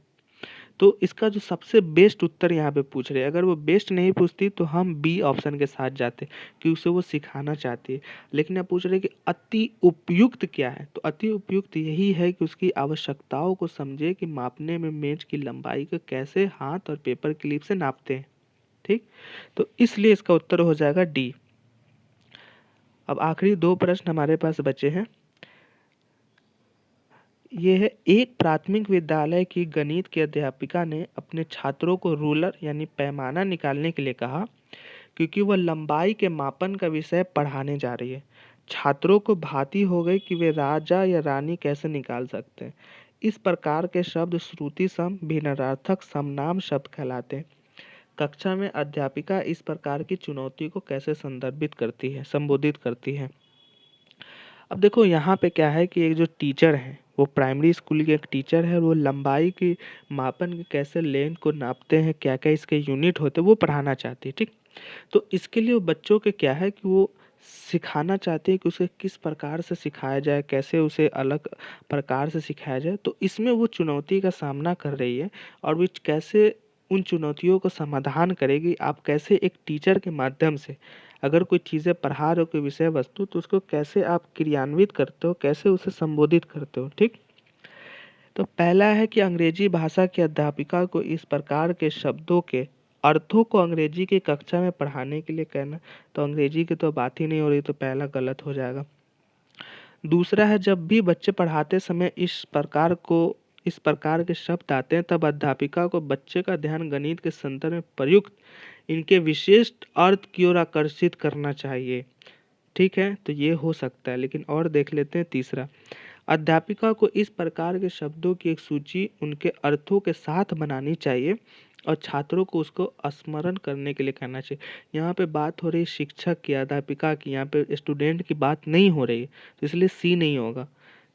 तो इसका जो सबसे बेस्ट उत्तर यहाँ पे पूछ रहे हैं, अगर वो बेस्ट नहीं पूछती तो हम बी ऑप्शन के साथ जाते कि उसे वो सिखाना चाहती है। लेकिन आप पूछ रहे हैं कि अति उपयुक्त क्या है, तो अति उपयुक्त यही है कि उसकी आवश्यकताओं को समझे कि मापने में मेज की लंबाई को कैसे हाथ और पेपर क्लिप से नापते हैं। ठीक, तो इसलिए इसका उत्तर हो जाएगा डी। अब आखिरी दो प्रश्न हमारे पास बचे हैं। ये है, एक प्राथमिक विद्यालय की गणित की अध्यापिका ने अपने छात्रों को रूलर यानी पैमाना निकालने के लिए कहा क्योंकि वह लंबाई के मापन का विषय पढ़ाने जा रही है। छात्रों को भांति हो गई कि वे राजा या रानी कैसे निकाल सकते हैं। इस प्रकार के शब्द श्रुति सम भिन्नार्थक समनाम शब्द कहलाते हैं। कक्षा में अध्यापिका इस प्रकार की चुनौती को कैसे संदर्भित करती है, संबोधित करती है। अब देखो, यहाँ पे क्या है कि एक जो टीचर है वो प्राइमरी स्कूल के एक टीचर है, वो लंबाई की मापन के कैसे लेंथ को नापते हैं, क्या क्या इसके यूनिट होते हैं, वो पढ़ाना चाहती है। ठीक, तो इसके लिए वो बच्चों के क्या है कि वो सिखाना चाहती है कि उसे किस प्रकार से सिखाया जाए, कैसे उसे अलग प्रकार से सिखाया जाए। तो इसमें वो चुनौती का सामना कर रही है और वो कैसे उन चुनौतियों को समाधान करेगी। आप कैसे एक टीचर के माध्यम से अगर कोई चीज़ें पढ़ा रहे हो, कोई विषय वस्तु, तो उसको कैसे आप क्रियान्वित करते हो, कैसे उसे संबोधित करते हो, ठीक। तो पहला है कि अंग्रेजी भाषा की अध्यापिका को इस प्रकार के शब्दों के अर्थों को अंग्रेजी की कक्षा में पढ़ाने के लिए कहना। तो अंग्रेजी की तो बात ही नहीं हो रही, तो पहला गलत हो जाएगा। दूसरा है, जब भी बच्चे पढ़ाते समय इस प्रकार के शब्द आते हैं, तब अध्यापिका को बच्चे का ध्यान गणित के संदर्भ में प्रयुक्त इनके विशिष्ट अर्थ की ओर आकर्षित करना चाहिए। ठीक है, तो ये हो सकता है, लेकिन और देख लेते हैं तीसरा। अध्यापिका को इस प्रकार के शब्दों की एक सूची उनके अर्थों के साथ बनानी चाहिए और छात्रों को उसको स्मरण करने के लिए कहना चाहिए। यहाँ पे बात हो रही है शिक्षक की, अध्यापिका की, यहाँ पे स्टूडेंट की बात नहीं हो रही है, तो इसलिए सी नहीं होगा।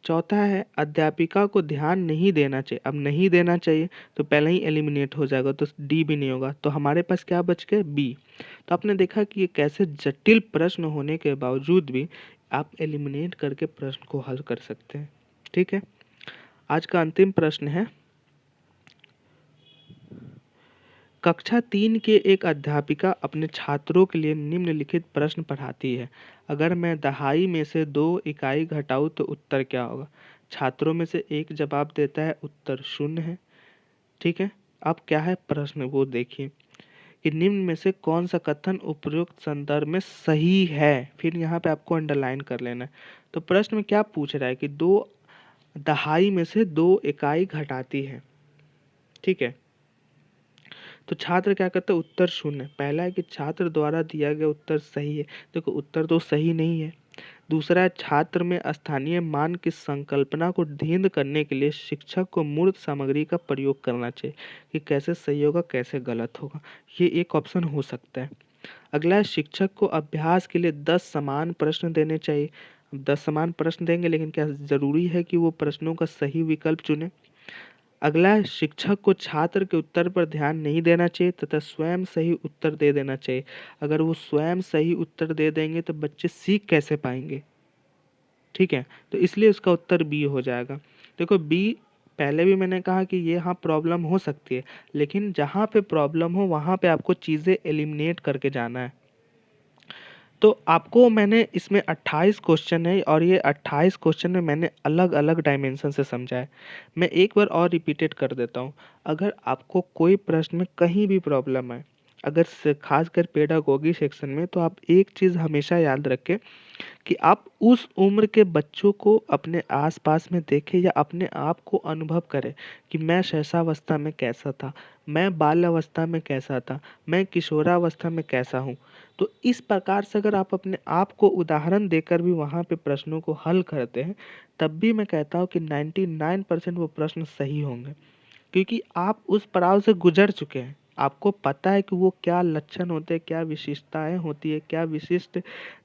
चौथा है, अध्यापिका को ध्यान नहीं देना चाहिए। अब नहीं देना चाहिए तो पहले ही एलिमिनेट हो जाएगा, तो डी भी नहीं होगा। तो हमारे पास क्या बच गया, बी। तो आपने देखा कि ये कैसे जटिल प्रश्न होने के बावजूद भी आप एलिमिनेट करके प्रश्न को हल कर सकते हैं। ठीक है, आज का अंतिम प्रश्न है, कक्षा 3 के एक अध्यापिका अपने छात्रों के लिए निम्नलिखित प्रश्न पढ़ाती है। अगर मैं दहाई में से 2 इकाई घटाऊं तो उत्तर क्या होगा। छात्रों में से एक जवाब देता है उत्तर 0 है। ठीक है, अब क्या है प्रश्न वो देखिए कि निम्न में से कौन सा कथन उपयुक्त संदर्भ में सही है। फिर यहाँ पे आपको अंडरलाइन कर लेना है। तो प्रश्न में क्या पूछ रहा है कि 2 दहाई में से 2 इकाई घटाती है। ठीक है, तो छात्र क्या करता है, उत्तर 0। पहला है कि छात्र द्वारा दिया गया उत्तर सही है। देखो उत्तर तो सही नहीं है। दूसरा है, छात्र में स्थानीय मान की संकल्पना को ढींढ करने के लिए शिक्षक को मूर्त सामग्री का प्रयोग करना चाहिए कि कैसे सही होगा कैसे गलत होगा। ये एक ऑप्शन हो सकता है। अगला है, शिक्षक को अभ्यास के लिए 10 समान प्रश्न देने चाहिए। 10 समान प्रश्न देंगे, लेकिन क्या जरूरी है कि वो प्रश्नों का सही विकल्प चुने। अगला है, शिक्षक को छात्र के उत्तर पर ध्यान नहीं देना चाहिए तथा स्वयं सही उत्तर दे देना चाहिए। अगर वो स्वयं सही उत्तर दे देंगे तो बच्चे सीख कैसे पाएंगे। ठीक है, तो इसलिए उसका उत्तर बी हो जाएगा। देखो बी, पहले भी मैंने कहा कि ये हाँ प्रॉब्लम हो सकती है, लेकिन जहाँ पे प्रॉब्लम हो वहाँ पे आपको चीज़ें एलिमिनेट करके जाना है। तो आपको मैंने इसमें 28 क्वेश्चन है और ये 28 क्वेश्चन में मैंने अलग अलग डायमेंशन से समझा है। मैं एक बार और रिपीटेड कर देता हूँ। अगर आपको कोई प्रश्न में कहीं भी प्रॉब्लम है, अगर खासकर पेडागोगी सेक्शन में, तो आप एक चीज़ हमेशा याद रखें कि आप उस उम्र के बच्चों को अपने आसपास में देखें या अपने आप को अनुभव करें कि मैं शैशवावस्था में कैसा था, मैं बाल्यावस्था में कैसा था, मैं किशोरावस्था में कैसा हूँ। तो इस प्रकार से अगर आप अपने आप को उदाहरण देकर भी वहाँ पे प्रश्नों को हल करते हैं, तब भी मैं कहता हूँ कि 99% वो प्रश्न सही होंगे, क्योंकि आप उस पड़ाव से गुजर चुके हैं। आपको पता है कि वो क्या लक्षण होते हैं, क्या विशेषताएं होती है, क्या विशिष्ट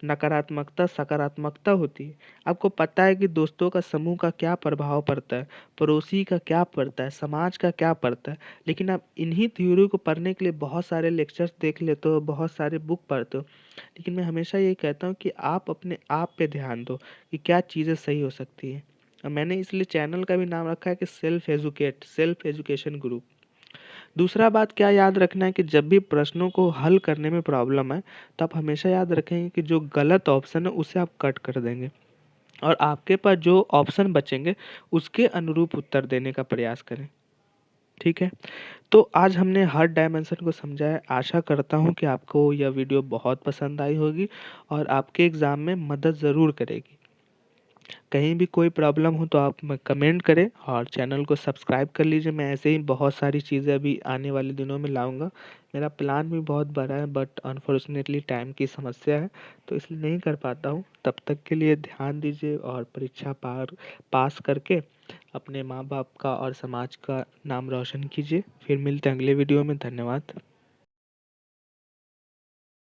नकारात्मकता सकारात्मकता होती है। आपको पता है कि दोस्तों का समूह का क्या प्रभाव पड़ता है, पड़ोसी का क्या पड़ता है, समाज का क्या पड़ता है। लेकिन आप इन्हीं थ्योरी को पढ़ने के लिए बहुत सारे लेक्चर्स देख लेते हो, बहुत सारे बुक पढ़ते हो। लेकिन मैं हमेशा ये कहता हूँ कि आप अपने आप पे ध्यान दो कि क्या चीज़ें सही हो सकती है। मैंने इसलिए चैनल का भी नाम रखा है कि सेल्फ एजुकेशन ग्रुप। दूसरा बात क्या याद रखना है कि जब भी प्रश्नों को हल करने में प्रॉब्लम है, तो आप हमेशा याद रखेंगे कि जो गलत ऑप्शन है उसे आप कट कर देंगे और आपके पास जो ऑप्शन बचेंगे उसके अनुरूप उत्तर देने का प्रयास करें। ठीक है, तो आज हमने हर डायमेंशन को समझा है। आशा करता हूँ कि आपको यह वीडियो बहुत पसंद आई होगी और आपके एग्ज़ाम में मदद ज़रूर करेगी। कहीं भी कोई प्रॉब्लम हो तो आप कमेंट करें और चैनल को सब्सक्राइब कर लीजिए। मैं ऐसे ही बहुत सारी चीज़ें अभी आने वाले दिनों में लाऊंगा। मेरा प्लान भी बहुत बड़ा है, बट अनफॉर्चुनेटली टाइम की समस्या है, तो इसलिए नहीं कर पाता हूँ। तब तक के लिए ध्यान दीजिए और परीक्षा पास करके अपने माँ बाप का और समाज का नाम रोशन कीजिए। फिर मिलते हैं अगले वीडियो में। धन्यवाद।